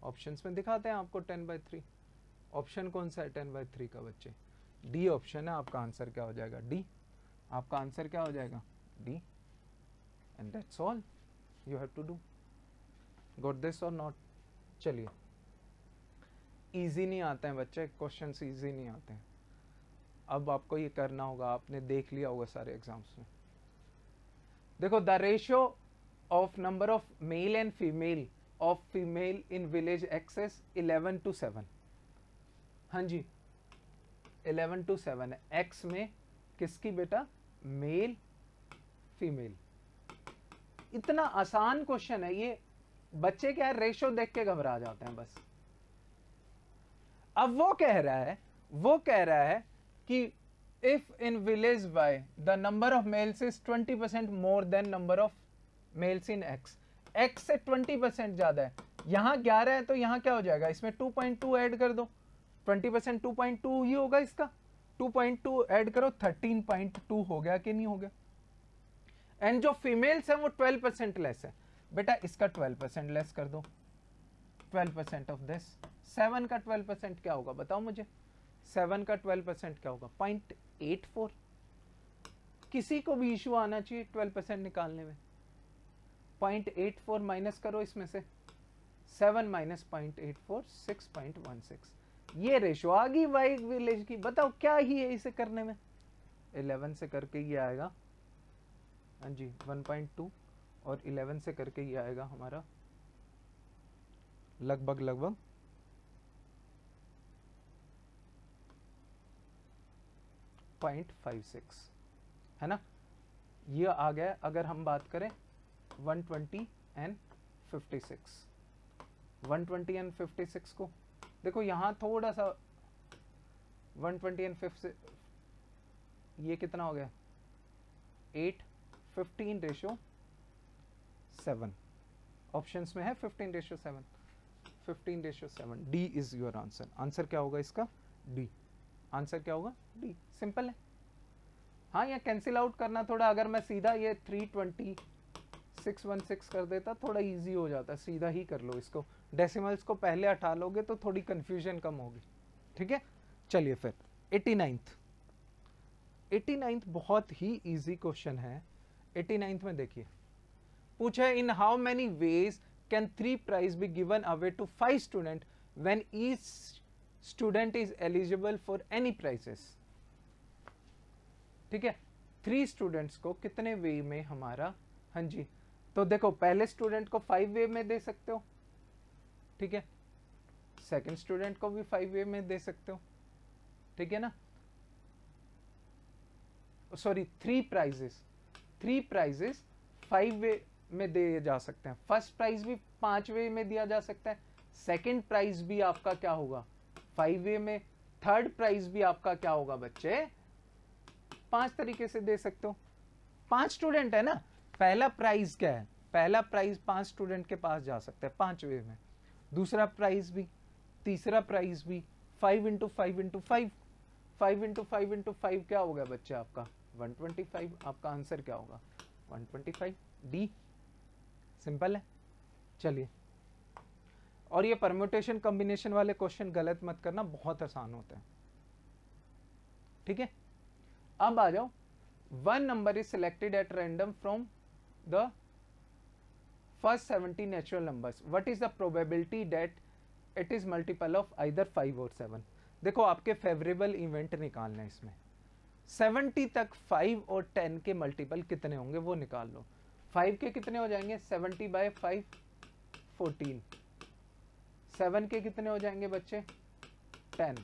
ऑप्शंस में दिखाते हैं आपको 10/3। ऑप्शन कौन सा है 10/3 का बच्चे, डी ऑप्शन है, आपका आंसर क्या हो जाएगा, डी। आपका आंसर क्या हो जाएगा, D. And that's all you have to do. Got this और नॉट? चलिए, इजी नहीं आते हैं बच्चे, क्वेश्चंस इजी नहीं आते हैं। अब आपको ये करना होगा, आपने देख लिया होगा सारे एग्जाम्स में। देखो, the ratio of number of male and female of female in village excess 11:7। हाँ जी, 11:7 है। एक्स में किसकी बेटा, मेल फीमेल। इतना आसान क्वेश्चन है ये, बच्चे क्या है, रेशियो देख के घबरा जाते हैं बस। अब वो कह रहा है कि if in village why the number of males is 20% more than number of males in x. X से 20% ज्यादा है, यहां 11 है तो यहां क्या हो जाएगा, इसमें 2.2 ऐड कर दो। 20% 2.2 ही होगा इसका, 2.2 ऐड करो, 13.2 हो गया कि नहीं हो गया। एंड जो फीमेल्स है वो 12% लेस है। बेटा इसका 12% लेस कर दो, 12% ऑफ दिस। 7 का 12% क्या होगा बताओ मुझे, 7 का 12% क्या होगा, 0.84। किसी को भी इशू आना चाहिए 12% निकालने में। 0.84 माइनस करो इसमें से, 7 माइनस 0.84, 6.16। ये रेशो आ गई वाई विलेज की। बताओ क्या ही है इसे करने में, 11 से करके ये आएगा, हाँ जी 1.2, और 11 से करके ये आएगा हमारा लगभग 0.56, है ना। ये आ गया। अगर हम बात करें 120 एंड 56, 120 एंड 56 को देखो, यहां थोड़ा सा 120 एंड 56, ये कितना हो गया, 8, 15:7। ऑप्शंस में है 15:7, 15:7। D is your answer. Answer क्या होगा इसका, डी। आंसर क्या होगा, डी। सिंपल है। हाँ, ये कैंसिल आउट करना थोड़ा, अगर मैं सीधा ये 32616 कर देता थोड़ा इजी हो जाता, सीधा ही कर लो इसको, डेसिमल्स को पहले हटा लोगे तो थोड़ी कंफ्यूजन कम होगी। ठीक है, चलिए फिर 89th बहुत ही इजी क्वेश्चन है। 89th में देखिए, पूछा है in how many ways can 3 prize be given away to 5 student when each student is eligible for any prizes. ठीक है, 3 स्टूडेंट्स को कितने वे में हमारा, हाँ जी, तो देखो पहले स्टूडेंट को 5 वे में दे सकते हो, ठीक है, सेकंड स्टूडेंट को भी 5 वे में दे सकते हो, ठीक है ना। सॉरी, 3 प्राइजेस 5 वे में दिए जा सकते हैं। फर्स्ट प्राइज भी 5 वे में दिया जा सकता है, सेकंड प्राइज भी आपका क्या होगा, 5 वे में, थर्ड प्राइज भी आपका क्या होगा बच्चे, 5 तरीके से दे सकते हो। 5 स्टूडेंट है ना, पहला प्राइज क्या है, पहला प्राइज 5 स्टूडेंट के पास जा सकता है 5 वे में, दूसरा प्राइज भी, तीसरा प्राइज भी, 5 इंटू 5 इंटू 5, 5 इंटू 5 इंटू 5 क्या होगा बच्चे आपका 125। आपका आंसर क्या होगा 125, डी। सिंपल है। चलिए, और ये परम्यूटेशन कॉम्बिनेशन वाले क्वेश्चन गलत मत करना, बहुत आसान होते हैं। ठीक है, अब आ जाओ, 1 number is selected at random from the first 70 natural numbers, what is the probability that it is multiple of either 5 और 7। देखो आपके फेवरेबल इवेंट निकालना है इसमें, 70 तक 5 और 10 के मल्टीपल कितने होंगे वो निकाल लो। 5 के कितने हो जाएंगे, 70/5 14, 7 के कितने हो जाएंगे बच्चे 10।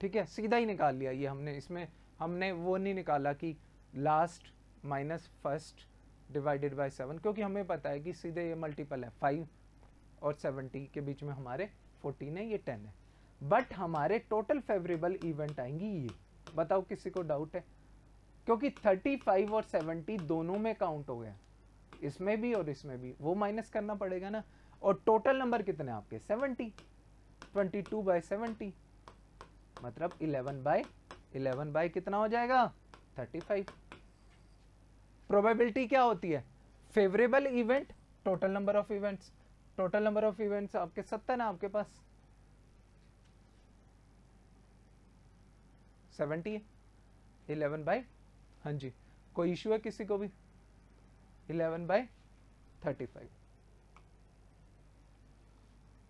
ठीक है, सीधा ही निकाल लिया ये हमने, इसमें हमने वो नहीं निकाला कि last minus first divided by 7, क्योंकि हमें पता है कि सीधे ये मल्टीपल है, 5 और 70 के बीच में हमारे 14 है, ये 10 है। बट हमारे टोटल फेवरेबल इवेंट आएंगी ये, बताओ किसी को डाउट है, क्योंकि 35 और 70 दोनों में काउंट हो गया, इसमें भी और इसमें भी, वो माइनस करना पड़ेगा ना। और टोटल नंबर कितने आपके 70, 22/70 मतलब 11 बाय कितना हो जाएगा 35। प्रोबेबिलिटी क्या होती है, favourable event total number of events, total number of events आपके 70 ना आपके पास, 70 है, 11 बाई, हाँ जी, कोई इशू है किसी को भी? 11 बाई 35,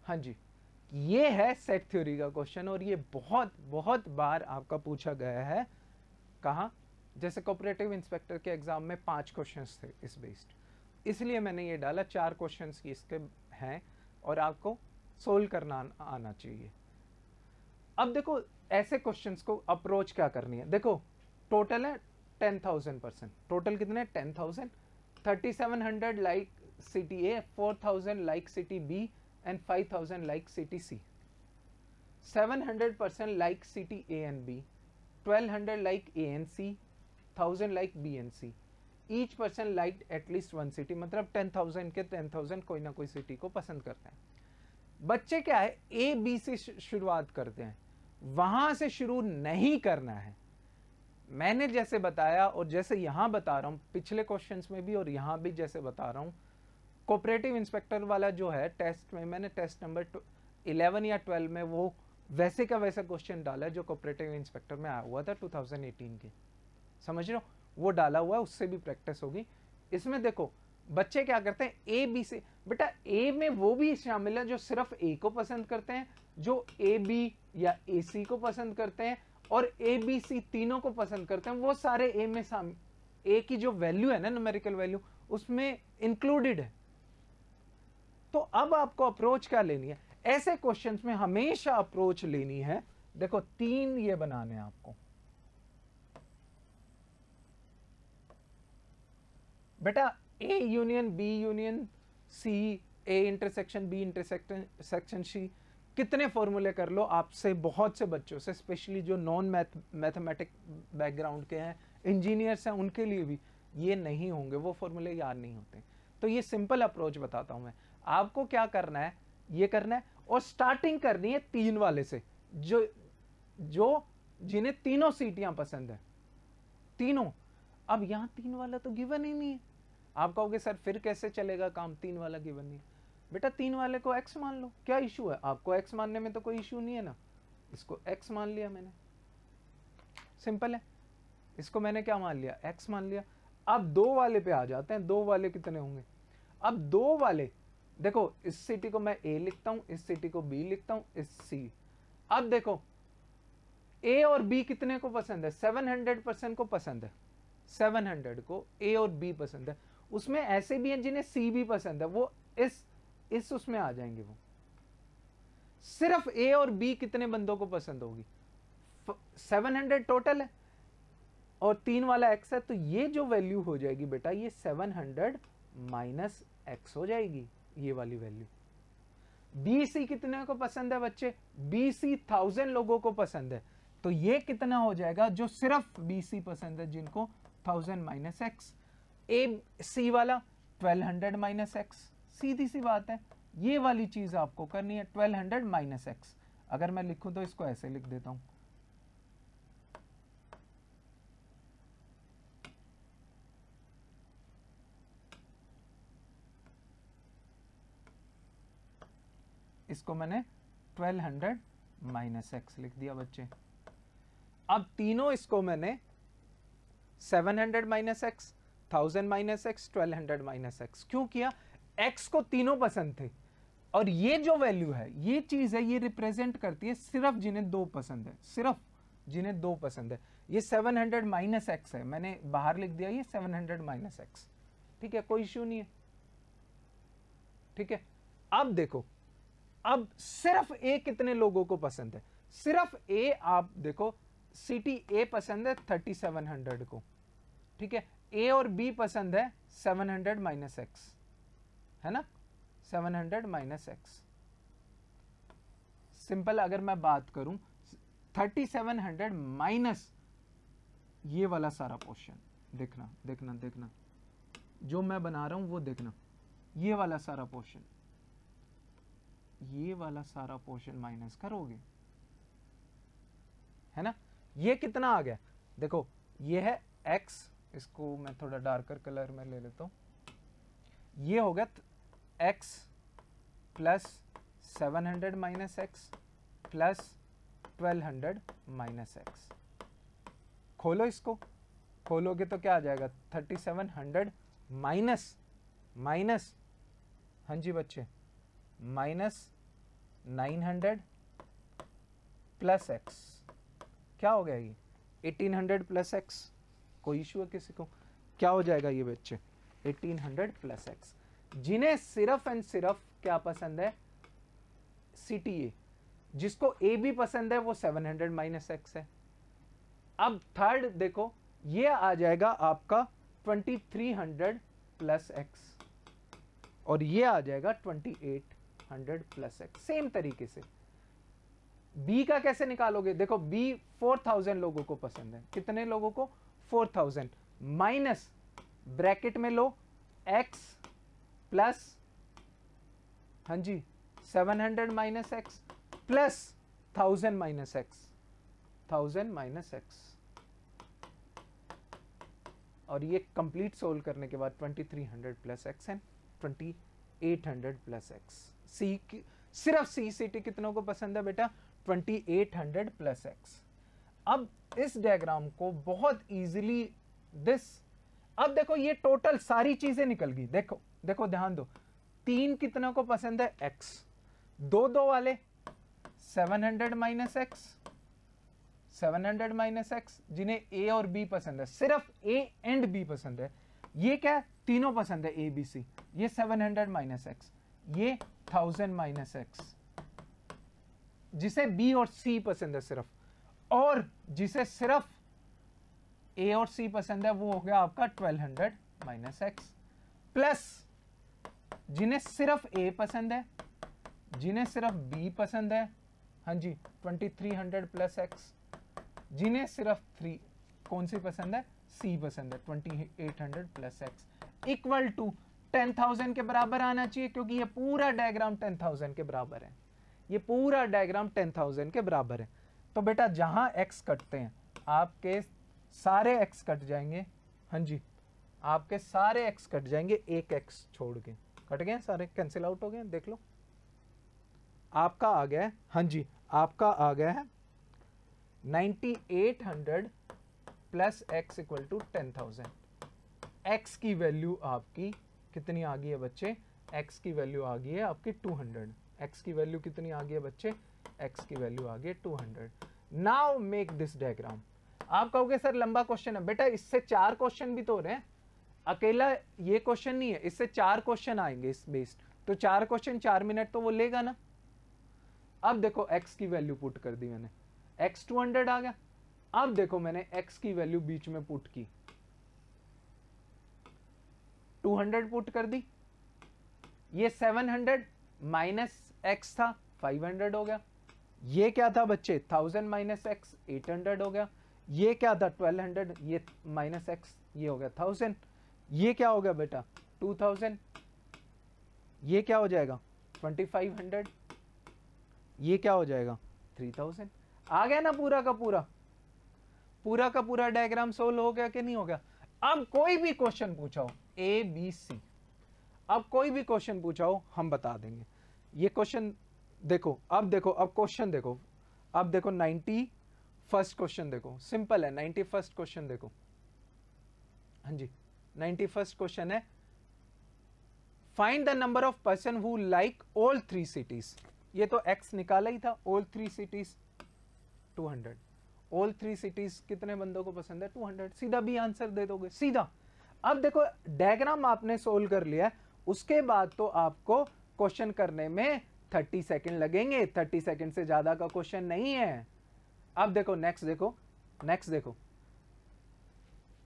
हाँ जी। ये है सेट थ्योरी का क्वेश्चन, और ये बहुत बहुत बार आपका पूछा गया है। कहाँ? जैसे कोऑपरेटिव इंस्पेक्टर के एग्जाम में 5 क्वेश्चंस थे इस बेस्ड, इसलिए मैंने ये डाला 4 क्वेश्चंस की इसके हैं और आपको सोल्व करना आना चाहिए। अब देखो ऐसे क्वेश्चंस को अप्रोच क्या करनी है। देखो टोटल है 10,000%, टोटल कितने? 10,000, 3,700 like city A, 4,000 like city B and 5,000 like city C, 700% like city A and B, 1,200 like A and C, 1,000 like B and C. Each person liked at least one city, मतलब 10,000 के 10,000 कोई ना कोई city को पसंद करते हैं। बच्चे क्या है, A B से शुरुआत करते हैं, वहां से शुरू नहीं करना है। मैंने जैसे बताया और जैसे यहां बता रहा हूं, पिछले क्वेश्चंस में भी और यहां भी जैसे बता रहा हूं, कोऑपरेटिव इंस्पेक्टर वाला जो है टेस्ट में मैंने टेस्ट नंबर 11 या 12 में वो वैसे का वैसा क्वेश्चन डाला जो कोऑपरेटिव इंस्पेक्टर में आया हुआ था 2018 के, समझ रहे हो? वो डाला हुआ है, उससे भी प्रैक्टिस होगी। इसमें देखो बच्चे क्या करते हैं, ए बी से, बेटा ए में वो भी शामिल है जो सिर्फ ए को पसंद करते हैं, जो ए बी या ए सी को पसंद करते हैं, और ए बी सी तीनों को पसंद करते हैं, वो सारे ए में ए की जो वैल्यू है ना, न्यूमेरिकल वैल्यू, उसमें इंक्लूडेड है। तो अब आपको अप्रोच क्या लेनी है? ऐसे क्वेश्चंस में हमेशा अप्रोच लेनी है, देखो 3 ये बनाने हैं आपको। बेटा A union B union C, A intersection B intersection C, कितने फॉर्मूले कर लो, आपसे बहुत से बच्चों से, स्पेशली जो नॉन मैथमेटिक बैकग्राउंड के हैं, इंजीनियर्स हैं, उनके लिए भी ये नहीं होंगे, वो फॉर्मूले याद नहीं होते। तो ये सिंपल अप्रोच बताता हूं मैं आपको। क्या करना है, ये करना है, और स्टार्टिंग करनी है 3 वाले से, जो जिन्हें तीनों सीटियां पसंद है, तीनों। अब यहां 3 वाला तो गिवन ही नहीं है। आप कहोगे सर फिर कैसे चलेगा काम, 3 वाला गिवन नहीं। बेटा 3 वाले को x मान लो, क्या इशू है? आपको x मानने में तो कोई इशू नहीं है ना। इसको x मान लिया मैंने, सिंपल है। इसको मैंने क्या मान लिया, x मान लिया। अब 2 वाले पे आ जाते हैं। 2 वाले कितने होंगे? अब 2 वाले देखो, इस सिटी को मैं A लिखता हूं, इस सिटी को B लिखता हूं, इस C। अब देखो A और B कितने को पसंद है? 700% को पसंद है। 700 को A और B पसंद है। उसमें ऐसे भी हैं जिन्हें C भी पसंद है, वो इस उसमें आ जाएंगे। वो सिर्फ A और B कितने बंदों को पसंद होगी? 700 टोटल है और 3 वाला x है, तो ये जो वैल्यू हो जाएगी बेटा, ये 700 माइनस x हो जाएगी, ये वाली वैल्यू। BC कितने को पसंद है बच्चे? BC 1000 लोगों को पसंद है, तो ये कितना हो जाएगा जो सिर्फ BC पसंद है, जिनको 1000 माइनस x। AC वाला 1200 माइनस x, सीधी सी बात है। ये वाली चीज आपको करनी है, 1200 माइनस x। अगर मैं लिखूं तो इसको ऐसे लिख देता हूं, इसको मैंने 1200 माइनस एक्स लिख दिया बच्चे। अब तीनों इसको मैंने 700 minus x, 1000 minus x, 1200 minus x क्यों किया? एक्स को तीनों पसंद थे, और ये जो वैल्यू है, ये चीज है, ये रिप्रेजेंट करती है सिर्फ जिन्हें 2 पसंद है, सिर्फ जिन्हें 2 पसंद है। ये 700 माइनस एक्स है, मैंने बाहर लिख दिया ये 700 माइनस एक्स, ठीक है, कोई इश्यू नहीं है, ठीक है। अब देखो, अब सिर्फ ए कितने लोगों को पसंद है? सिर्फ ए, आप देखो सिटी ए पसंद है 3700 को, ठीक है। ए और बी पसंद है 700 माइनस एक्स, है ना, 700 माइनस एक्स। सिंपल अगर मैं बात करूं 3700 माइनस ये वाला सारा पोर्शन, देखना देखना देखना, जो मैं बना रहा हूं वो देखना, ये वाला सारा पोर्शन, ये वाला सारा पोर्शन माइनस करोगे, है ना। ये कितना आ गया? देखो ये है x, इसको मैं थोड़ा डार्कर कलर में ले लेता हूं, ये हो गया x plus 700 minus x plus 1200 minus x, खोलो इसको, खोलोगे तो क्या आ जाएगा 3700 माइनस हाँ जी बच्चे माइनस 900 प्लस एक्स, क्या हो गया ये 1800 प्लस एक्स। कोई इशू है किसी को? क्या हो जाएगा ये बच्चे 1800 प्लस एक्स। जिन्हें सिर्फ एंड सिर्फ क्या पसंद है CTA, जिसको A भी पसंद है वो 700 माइनस एक्स है। अब थर्ड देखो ये आ जाएगा आपका 2300 प्लस एक्स और ये आ जाएगा 2800 प्लस एक्स। सेम तरीके से बी का कैसे निकालोगे? देखो बी 4000 लोगों को पसंद है। कितने लोगों को? 4000 माइनस ब्रैकेट में लो x प्लस हाँ जी 700 minus x plus 1000 minus x, 1000 minus x. और ये कंप्लीट सोल्व करने के बाद 2300 plus x and 2800 plus x. सी सिर्फ CCT कितनों को पसंद है बेटा? 2800 प्लस एक्स। अब इस डायग्राम को बहुत इजीली अब देखो ये टोटल सारी चीजें निकल गई। देखो देखो ध्यान दो, 3 कितनों को पसंद है? x। 2 वाले 700 माइनस एक्स, 700 माइनस एक्स। जिन्हें A और B पसंद है, सिर्फ A एंड B पसंद है, ये क्या तीनों पसंद है A B C, ये 700 माइनस एक्स, ये 1000 माइनस एक्स। जिसे B और C पसंद है सिर्फ, और जिसे सिर्फ A और C पसंद है वो हो गया आपका 1200 माइनस एक्स, प्लस जिन्हें सिर्फ A पसंद है, जिन्हें सिर्फ B पसंद है हाँ जी 2300 प्लस एक्स, जिन्हें सिर्फ कौन सी पसंद है? C पसंद है 2800 प्लस एक्स, इक्वल टू 10,000 के बराबर आना चाहिए, क्योंकि ये पूरा डायग्राम 10,000 के बराबर है। ये पूरा डायग्राम 10,000 के बराबर है। तो बेटा जहां x कटते हैं आपके सारे x कट जाएंगे हाँ जी, आपके सारे x कट जाएंगे, एक x छोड़ के कट गए, सारे कैंसिल आउट हो गए। देख लो आपका आ गया है हाँ जी, आपका आ गया है 9800 plus x equal to 10,000। x की वैल्यू आपकी कितनी आ गई है बच्चे? x की वैल्यू आ गई है आपकी 200। x की वैल्यू कितनी आ गई है बच्चे? x की वैल्यू आ गई है 200। Now make this diagram. आप कहोगे सर लंबा क्वेश्चन है। बेटा इससे 4 क्वेश्चन भी तो हो रहे हैं, अकेला ये क्वेश्चन नहीं है, इससे 4 क्वेश्चन आएंगे इस बेस्ड। तो 4 क्वेश्चन 4 मिनट तो वो लेगा ना। अब देखो x की वैल्यू पुट कर दी मैंने, x 200 आ गया। अब देखो मैंने x की वैल्यू बीच में पुट की, 200 पुट कर दी। ये 700 माइनस x था 500 हो गया। ये क्या था बच्चे? 1000 माइनस x 800 हो गया। ये क्या था? 1200, ये माइनस x ये हो गया 1000। ये क्या हो गया बेटा? 2000। ये क्या हो जाएगा? 2500। ये क्या हो जाएगा? 3000। आ गया ना पूरा का पूरा डायग्राम सोल्व हो गया कि नहीं हो गया? अब कोई भी क्वेश्चन पूछाओ A B C, अब कोई भी क्वेश्चन पूछाओ हम बता देंगे। ये क्वेश्चन देखो, अब देखो, अब क्वेश्चन देखो, अब देखो 91st क्वेश्चन देखो, सिंपल है। 91st क्वेश्चन देखो हाँ जी, 91st क्वेश्चन है find the number of person who like all 3 cities. ये तो x निकाला ही था, ऑल 3 सिटीज 200। ऑल 3 सिटीज कितने बंदों को पसंद है? 200। सीधा भी आंसर दे दोगे सीधा। अब देखो डायग्राम आपने सोल्व कर लिया, उसके बाद तो आपको क्वेश्चन करने में 30 सेकंड लगेंगे। 30 सेकंड से ज्यादा का क्वेश्चन नहीं है। अब देखो नेक्स्ट देखो, नेक्स्ट देखो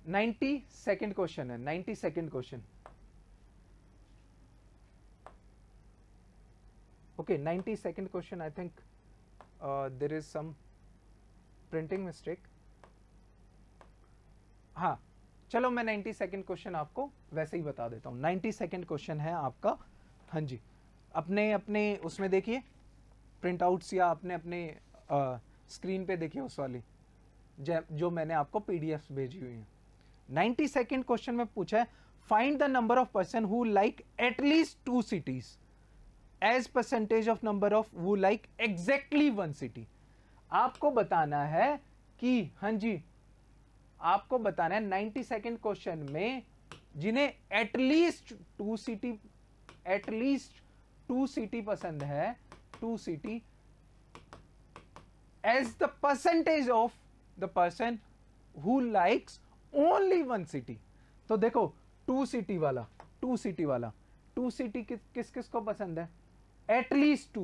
92nd क्वेश्चन है। 92nd question okay, 92nd question I think there is some printing mistake. हाँ चलो मैं 92nd क्वेश्चन आपको वैसे ही बता देता हूँ। 92nd क्वेश्चन है आपका हाँ जी, अपने अपने उसमें देखिए प्रिंट आउट्स, या अपने अपने स्क्रीन पे देखिए उस वाली जो मैंने आपको पीडीएफ भेजी हुई है। 92nd क्वेश्चन में पूछा है find the number of person who like at least 2 cities as percentage of number of who like exactly 1 city. आपको बताना है कि हाँ जी आपको बताना है 90 सेकेंड क्वेश्चन में जिन्हें एटलीस्ट टू सिटी पसंद है, 2 city as the percentage of the person who likes only 1 city। तो देखो 2 सिटी वाला 2 सिटी किस किस को पसंद है? एटलीस्ट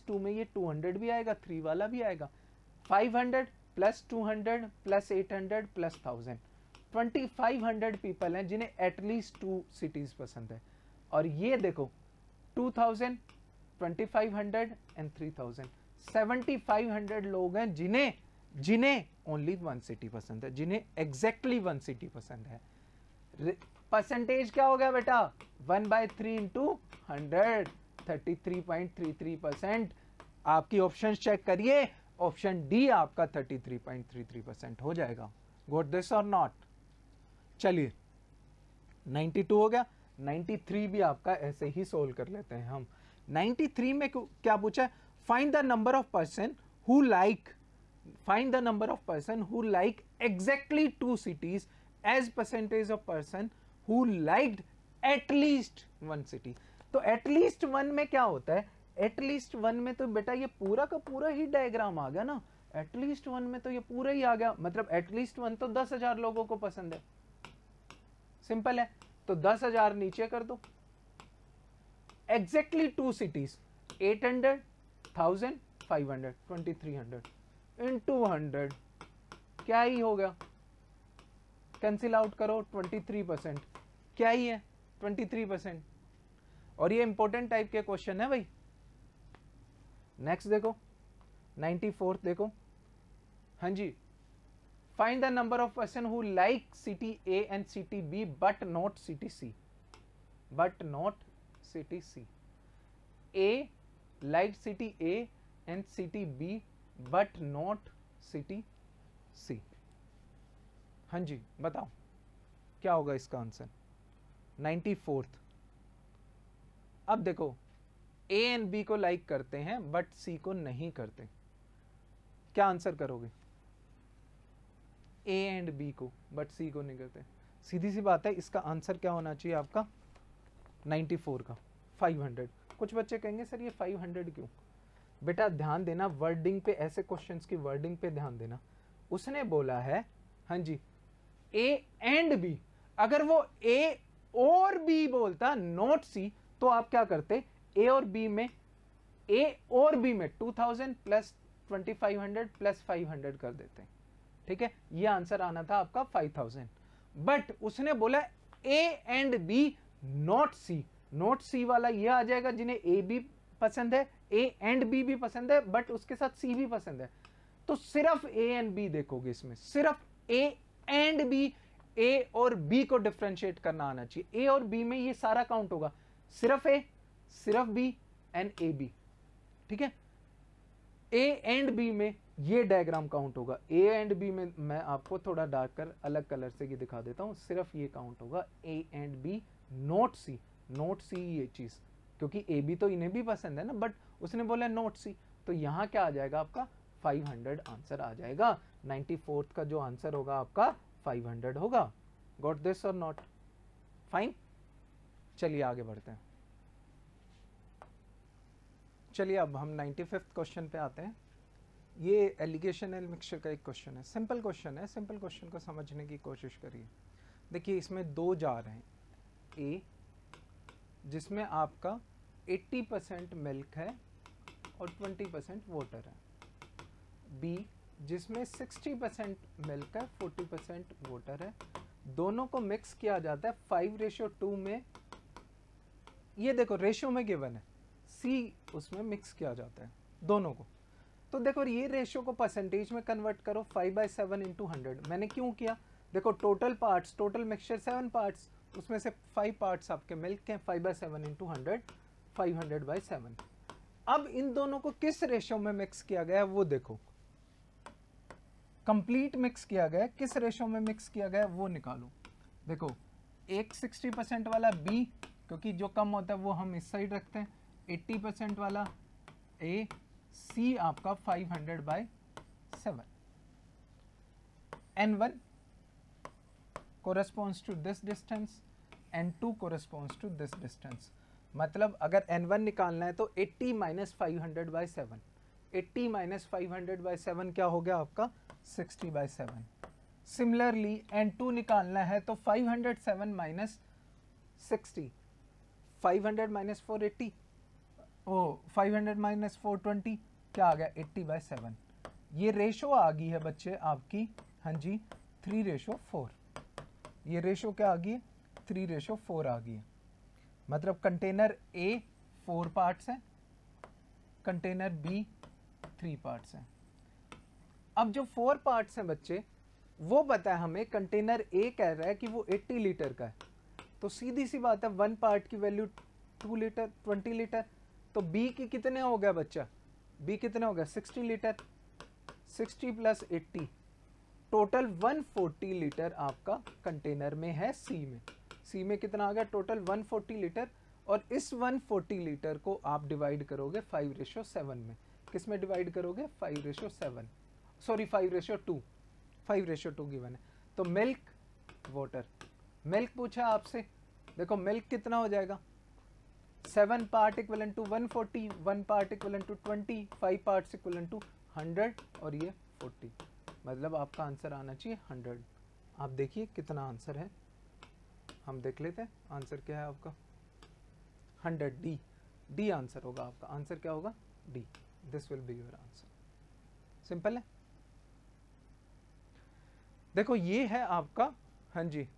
2 में ये 200 भी आएगा, 3 वाला भी आएगा, 500 प्लस 200 प्लस 800 प्लस 1000, 2500 पीपल हैं जिन्हें एटलीस्ट 2 सिटीज पसंद है। और ये देखो 2000, 2500 एंड 3000, 7500 लोग हैं जिन्हें ओनली 1 सिटी पसंद है, जिन्हें एग्जैक्टली 1 सिटी पसंद है। परसेंटेज क्या हो गया बेटा? 1/3 इंटू 100, 33.33%। आपकी ऑप्शन चेक करिए, ऑप्शन डी आपका 33.33% हो जाएगा। गॉट दिस और नॉट? चलिए 92 हो गया, 93 भी आपका ऐसे ही सोल्व कर लेते हैं हम। 93 में क्या पूछा है? Find the number of person who like exactly 2 cities as percentage of person who liked at least 1 city. तो एटलीस्ट 1 में क्या होता है? एटलीस्ट 1 में तो बेटा ये पूरा का पूरा ही डायग्राम आ गया ना। एटलीस्ट 1 में तो ये पूरा ही आ गया, मतलब एटलीस्ट 1 तो 10,000 लोगों को पसंद है। सिंपल है, तो 10,000 नीचे कर दो। एग्जैक्टली 2 cities 800, 1000, 500, 2300 into 100 क्या ही हो गया? कैंसिल आउट करो, 23% क्या ही है? 23%। और ये इंपॉर्टेंट टाइप के क्वेश्चन है भाई। नेक्स्ट देखो 94 देखो। हाँ जी, find the number of person who like city A and city B but not city C. A like city A and city B but not city C. हाँ जी बताओ क्या होगा इसका आंसर? 94। अब देखो ए एंड बी को लाइक करते हैं बट सी को नहीं करते, क्या आंसर करोगे? ए एंड बी को बट सी को नहीं करते, सीधी सी बात है। इसका आंसर क्या होना चाहिए आपका? 94 का 500। कुछ बच्चे कहेंगे सर ये 500 क्यों? बेटा ध्यान देना वर्डिंग पे, ऐसे क्वेश्चंस की वर्डिंग पे ध्यान देना। उसने बोला है हाँ जी ए एंड बी, अगर वो ए और बी बोलता नॉट सी तो आप क्या करते? ए और बी में 2000 प्लस 2500 प्लस 500 कर देते हैं, ठीक है? ये आंसर आना था आपका 5000। बट उसने बोला A and B not C, not C वाला ये आ जाएगा जिन्हें ए भी पसंद है, ए एंड बी भी पसंद है, बट उसके साथ सी भी पसंद है। तो सिर्फ ए एंड बी देखोगे इसमें, सिर्फ ए एंड बी, ए और बी को डिफरेंशिएट करना आना चाहिए। ए और बी में ये सारा काउंट होगा, सिर्फ ए, सिर्फ बी एंड ए बी, ठीक है? ए एंड बी में ये डायग्राम काउंट होगा। ए एंड बी में मैं आपको थोड़ा डार्क कर अलग कलर से ये दिखा देता हूं, सिर्फ ये काउंट होगा A and B, not C. Not C ये चीज, क्योंकि ए बी तो इन्हें भी पसंद है ना, बट उसने बोला नॉट सी, तो यहां क्या आ जाएगा आपका? 500 आंसर आ जाएगा। 94 का जो आंसर होगा आपका 500 होगा। गॉट दिस और नॉट? फाइन। चलिए आगे बढ़ते हैं। चलिए अब हम 95th क्वेश्चन पे आते हैं। ये एलिगेशन एंड मिक्सचर का एक क्वेश्चन है, सिंपल क्वेश्चन है। सिंपल क्वेश्चन को समझने की कोशिश करिए। देखिए इसमें 2 जार हैं, ए जिसमें आपका 80% मिल्क है और 20% वाटर है, बी जिसमें 60% मिल्क है 40% वाटर है। दोनों को मिक्स किया जाता है 5:2 में। ये देखो रेशियो में गिवन है, सी उसमें मिक्स किया जाता है दोनों को। तो देखो ये रेशियो को परसेंटेज में कन्वर्ट करो, 5/7 इंटू 100। मैंने क्यों किया? देखो total parts, total mixture 7 parts, उसमें से 5 पार्ट्स आपके मिल्क के, 5/7 इंटू 100, 500/7। अब इन दोनों को किस रेशियो में मिक्स किया गया है वो देखो, कंप्लीट मिक्स किया गया है। किस रेशियो में मिक्स किया गया है वो निकालो। देखो एक 60% वाला बी, क्योंकि जो कम होता है वो हम इस साइड रखते हैं, 80% वाला ए, सी आपका 500/7। N1 corresponds to this distance, N2 corresponds to this distance. मतलब अगर N1 निकालना है तो 80 माइनस 500 बाई 7, 80 माइनस 500 बाई 7 क्या हो गया आपका 60 बाई 7. सिमिलरली N2 निकालना है तो 507 माइनस 60, 500 माइनस 480, ओ 500 माइनस 420 क्या आ गया 80 बाई 7. ये रेशो आ गई है बच्चे आपकी, हाँ जी 3:4. ये रेशो क्या आ गई है 3:4 आ गई है. मतलब कंटेनर A 4 पार्ट्स हैं, कंटेनर B 3 पार्ट्स हैं. अब जो 4 पार्ट्स हैं बच्चे वो पता है हमें, कंटेनर A कह रहा है कि वो 80 लीटर का है, तो सीधी सी बात है 1 पार्ट की वैल्यू 2 लीटर 20 लीटर. तो B की कितने हो गया बच्चा, B कितने हो गया 60 लीटर, 60 प्लस 80 टोटल 140 लीटर आपका कंटेनर में है C में कितना आ गया टोटल 140 लीटर. और इस 140 लीटर को आप डिवाइड करोगे 5:7 में. किस में डिवाइड करोगे 5:7, सॉरी 5:2, 5:2 गिवन है. तो मिल्क वाटर, मिल्क पूछा आपसे, देखो मिल्क कितना हो जाएगा 7 part equivalent to 140, 1 part equivalent to 20, 5 parts equivalent to 100 और ये 40. मतलब आपका आंसर आना चाहिए 100. आप देखिए कितना आंसर है, हम देख लेते हैं आंसर क्या है आपका 100. डी आंसर होगा आपका. आंसर क्या होगा D. This will be your answer. Simple है. देखो ये है आपका, हाँ जी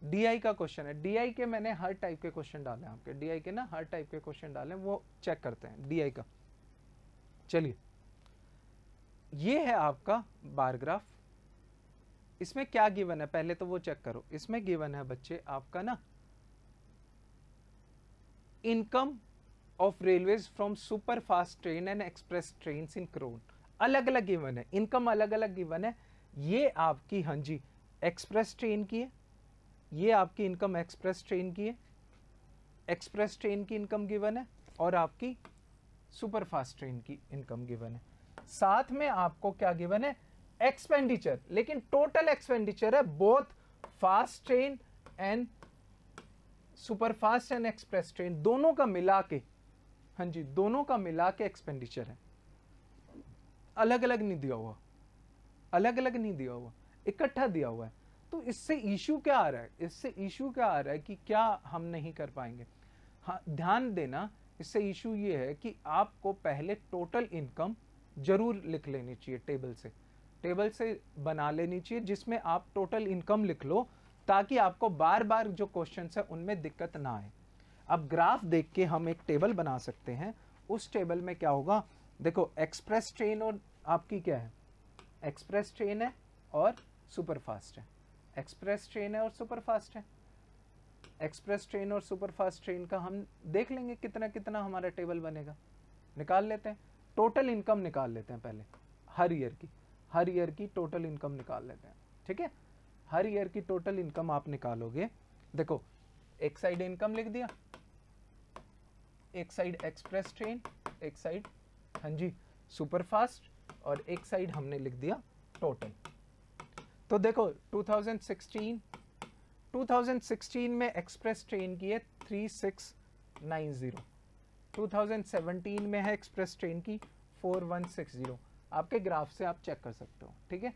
DI का क्वेश्चन है. DI के मैंने हर टाइप के क्वेश्चन डाले हैं आपके, DI के ना हर टाइप के क्वेश्चन डाले, वो चेक करते हैं DI का. चलिए ये है आपका बार ग्राफ. इसमें क्या गिवन है पहले तो वो चेक करो. इसमें गिवन है बच्चे आपका ना income of railways from super fast train and express train in crore. अलग अलग गिवन है, इनकम अलग अलग गिवन है. ये आपकी हाँ जी एक्सप्रेस ट्रेन की है, ये आपकी इनकम एक्सप्रेस ट्रेन की है, एक्सप्रेस ट्रेन की इनकम गिवन है और आपकी सुपर फास्ट ट्रेन की इनकम गिवन है. साथ में आपको क्या गिवन है एक्सपेंडिचर, लेकिन टोटल एक्सपेंडिचर है both fast train and super fast and express train दोनों का मिला के, हाँ जी दोनों का मिला के एक्सपेंडिचर है. अलग अलग नहीं दिया हुआ, अलग अलग नहीं दिया हुआ, इकट्ठा दिया हुआ है. तो इससे इशू क्या आ रहा है, इससे इशू क्या आ रहा है कि क्या हम नहीं कर पाएंगे. हाँ ध्यान देना, इससे इशू ये है कि आपको पहले टोटल इनकम जरूर लिख लेनी चाहिए टेबल से बना लेनी चाहिए जिसमें आप टोटल इनकम लिख लो, ताकि आपको बार बार जो क्वेश्चंस है उनमें दिक्कत ना आए. अब ग्राफ देख के हम एक टेबल बना सकते हैं. उस टेबल में क्या होगा, देखो एक्सप्रेस ट्रेन और आपकी क्या है, एक्सप्रेस ट्रेन है और सुपर फास्ट है, एक्सप्रेस ट्रेन है और सुपर फास्ट है. एक्सप्रेस ट्रेन और सुपर फास्ट ट्रेन का हम देख लेंगे कितना कितना हमारा टेबल बनेगा. निकाल लेते हैं, टोटल इनकम निकाल लेते हैं पहले हर ईयर की टोटल इनकम निकाल लेते हैं. ठीक है, हर ईयर की टोटल इनकम आप निकालोगे. देखो एक साइड इनकम लिख दिया, एक साइड एक्सप्रेस ट्रेन, एक साइड हाँ जी सुपर फास्ट और एक साइड हमने लिख दिया टोटल. तो देखो 2016 में एक्सप्रेस ट्रेन की है 3690, 2017 में है एक्सप्रेस ट्रेन की 4160. आपके ग्राफ से आप चेक कर सकते हो. ठीक है,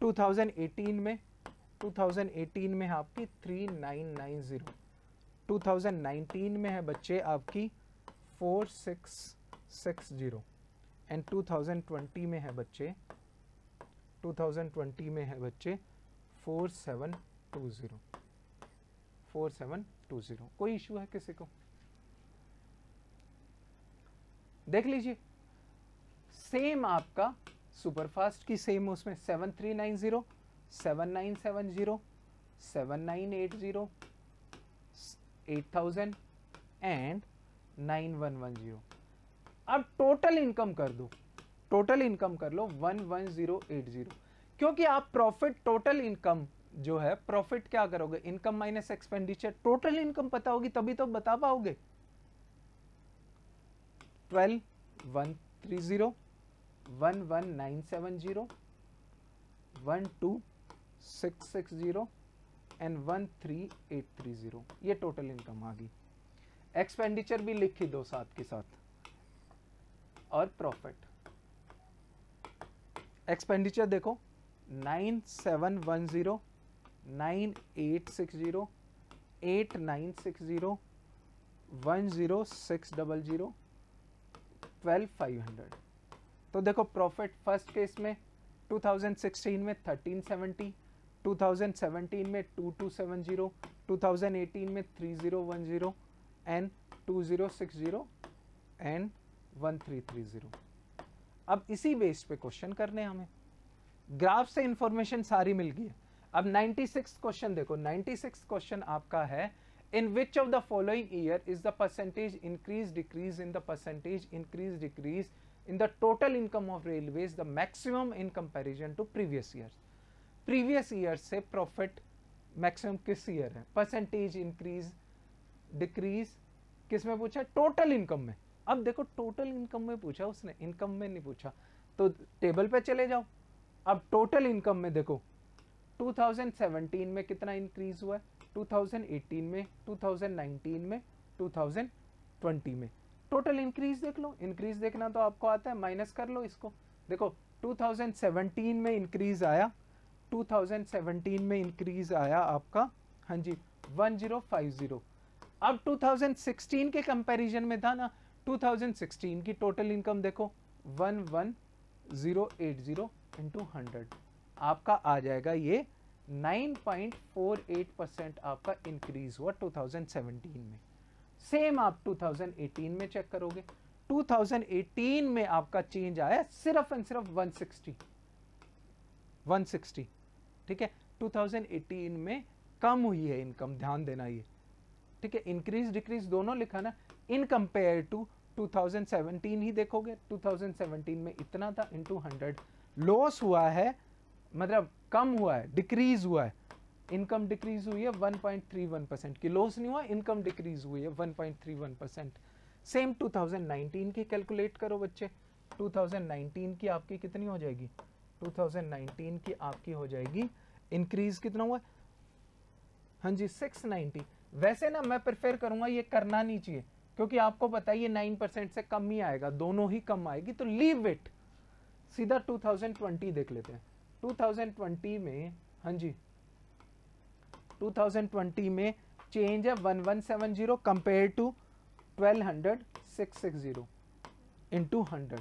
2018 में है आपकी 3990, 2019 में है बच्चे आपकी 4660 एंड 2020 में है बच्चे 4720. कोई इशू है किसी को? देख लीजिए सेम आपका सुपरफास्ट की सेम उसमें 7390, 7970, 7980, 8000 एंड 9110. अब टोटल इनकम कर दो, टोटल इनकम कर लो 11080, क्योंकि आप प्रॉफिट टोटल इनकम जो है, प्रॉफिट क्या करोगे income minus expenditure, total income पता होगी तभी तो बता पाओगे. 12130, 11970, 12180, 660 एंड 13830, ये टोटल इनकम आ गई। एक्सपेंडिचर भी लिख ही दो साथ के साथ, और प्रॉफिट। एक्सपेंडिचर देखो 9710, 9860, 8960, 10600, 12500। तो देखो प्रॉफिट फर्स्ट केस में 2016 में 1370, 2017 में 2270, 2018 में 3010 एंड 2060 एंड 1330। अब इसी बेस पे क्वेश्चन करने हमें, ग्राफ से इंफॉर्मेशन सारी मिल गई है। अब 96 क्वेश्चन देखो, 96 क्वेश्चन आपका है, in which of the following year is the percentage increase decrease in the percentage increase decrease in the total income of railways the maximum in comparison to previous years। previous year से profit maximum किस year है? percentage increase decrease किस में पूछा? total income में। अब देखो total income में पूछा उसने, income में नहीं पूछा, तो टेबल पे चले जाओ। अब total income में देखो 2017 में कितना इंक्रीज हुआ है, 2018 में, 2019 में, 2020 में। टोटल इंक्रीज देख लो, इंक्रीज देखना तो आपको आता है, माइनस कर लो इसको। देखो 2017 में इंक्रीज आया, 2017 में इंक्रीज आया आपका, हाँ जी 1050। अब 2016 के कंपैरिजन में था ना, 2016 की टोटल इनकम देखो 11080 इंटू 100, आपका आ जाएगा ये 9.48% आपका इंक्रीज हुआ 2017 में। सेम आप 2018 में चेक करोगे, 2018 में आपका चेंज आया सिर्फ एंड सिर्फ 160, ठीक है। 2018 में कम हुई है इनकम, ध्यान देना ये, ठीक है। इंक्रीज डिक्रीज दोनों लिखा ना, इन कंपेयर टू 2017 ही देखोगे, 2017 में इतना था इंटू 100, लॉस हुआ है मतलब कम हुआ है, डिक्रीज हुआ है, इनकम डिक्रीज हुई है 1.31% की, लॉस नहीं हुआ, इनकम डिक्रीज हुई है 1.31%। सेम 2019 की कैलकुलेट करो बच्चे, 2019 की आपकी कितनी हो जाएगी, 2019 की आपकी हो जाएगी, इंक्रीज कितना हुआ, हाँ जी 690। वैसे ना मैं प्रेफर करूंगा ये करना नहीं चाहिए, क्योंकि आपको पता है ये 9% से कम ही आएगा, दोनों ही कम आएगी, तो लीव इट, सीधा 2020 देख लेते हैं। 2020 में, हाँ जी 2020 में चेंज है 1170 कंपेयर टू 1200 660 इंटू 100,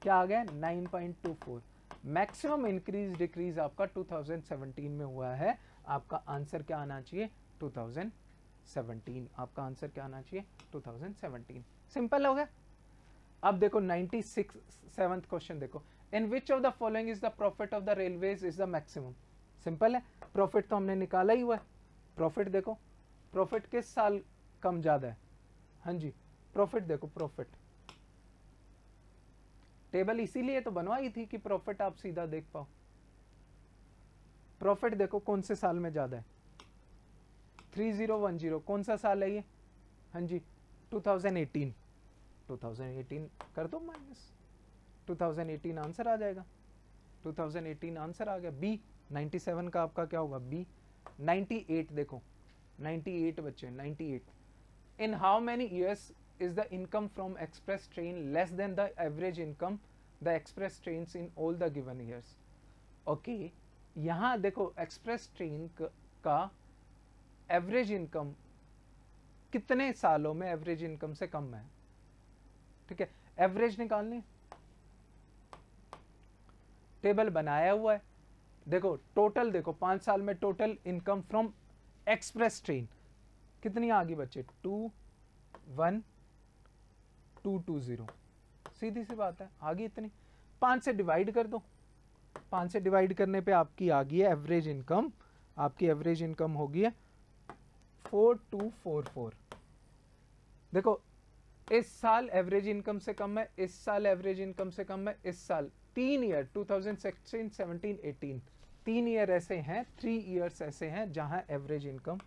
क्या आ गया 9.24। मैक्सिमम इंक्रीज डिक्रीज आपका 2017 में हुआ है। आपका आंसर क्या आना चाहिए 2017, आपका आंसर क्या आना चाहिए 2017। सिंपल हो गया। अब देखो 97th क्वेश्चन देखो, in which of the following is the profit of the railways is the maximum. Simple है, प्रॉफिट तो हमने निकाला ही हुआ है। प्रॉफिट देखो, प्रॉफिट किस साल कम ज्यादा है, हाँ जी प्रॉफिट देखो, प्रॉफिट टेबल इसीलिए तो बनवाई थी कि प्रॉफिट आप सीधा देख पाओ। प्रॉफिट देखो कौन से साल में ज्यादा है, 3010 कौन सा साल है ये, हाँ जी 2018 कर दो माइनस, 2018 आंसर आ जाएगा, 2018 आंसर आ गया। बी 97 का आपका क्या होगा, बी। 98 देखो, 98 बच्चे 98, इन how many years is the income from express train less than the average income the express trains in all the given years। okay, यहाँ देखो एक्सप्रेस ट्रेन का एवरेज इनकम कितने सालों में एवरेज इनकम से कम है, ठीक है। एवरेज निकालनी, टेबल बनाया हुआ है, देखो टोटल देखो 5 साल में total income from express train कितनी आ गई बच्चे, 21220, सीधी सी बात है आ गई इतनी। 5 से डिवाइड कर दो, 5 से डिवाइड करने पे आपकी आ गई है एवरेज इनकम, आपकी एवरेज इनकम होगी है 4244। देखो इस साल एवरेज इनकम से कम है, इस साल एवरेज इनकम से कम है, इस साल 3 ईयर 2016 17 18 3 ईयर ऐसे हैं, 3 ईयर्स ऐसे हैं जहां एवरेज इनकम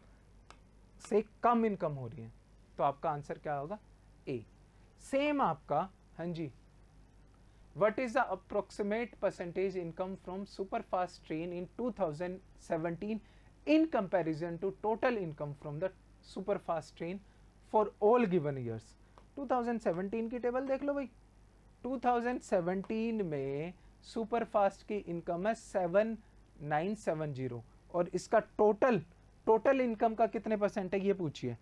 से कम इनकम हो रही है, तो आपका आंसर क्या होगा, ए। सेम आपका, हाँ जी What is the approximate percentage income from superfast train in 2017 in comparison to total income from the superfast train for all given years? 2017 की टेबल देख लो भाई। 2017 में सुपरफास्ट की इनकम है 7970 और इसका टोटल इनकम का कितने परसेंट है ये पूछिए।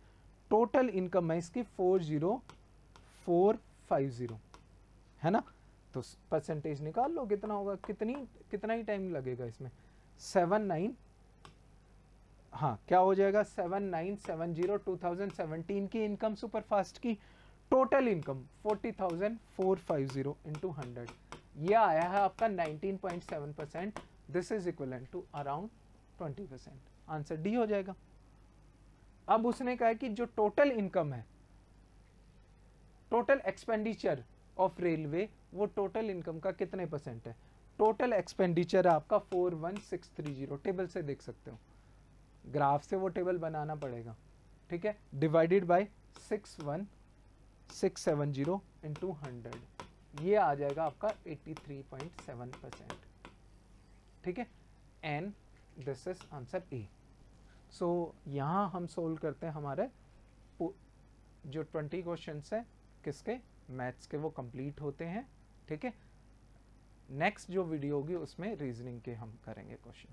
टोटल इनकम है इसकी 40450 है ना, तो परसेंटेज निकाल लो कितना होगा, कितना ही टाइम लगेगा इसमें। 79 हाँ क्या हो जाएगा 7970 2017 की इनकम सुपरफास्ट की, टोटल इनकम 40,450 इंटू 100, ये आया है आपका 19.7%। This is equivalent to around 20%। Answer D हो जाएगा। अब उसने कहा कि जो टोटल इनकम है, टोटल एक्सपेंडिचर ऑफ रेलवे, वो टोटल इनकम का कितने परसेंट है। टोटल एक्सपेंडिचर है आपका 41630, टेबल से देख सकते हो, ग्राफ से वो टेबल बनाना पड़ेगा, ठीक है। डिवाइडेड बाय 61670 इंटू 100, ये आ जाएगा आपका 83.7%, ठीक है। And this is answer A. So यहाँ हम सोल्व करते हैं हमारे जो 20 क्वेश्चन है किसके, मैथ्स के, वो कंप्लीट होते हैं, ठीक है। नेक्स्ट जो वीडियो होगी उसमें रीजनिंग के हम करेंगे क्वेश्चन।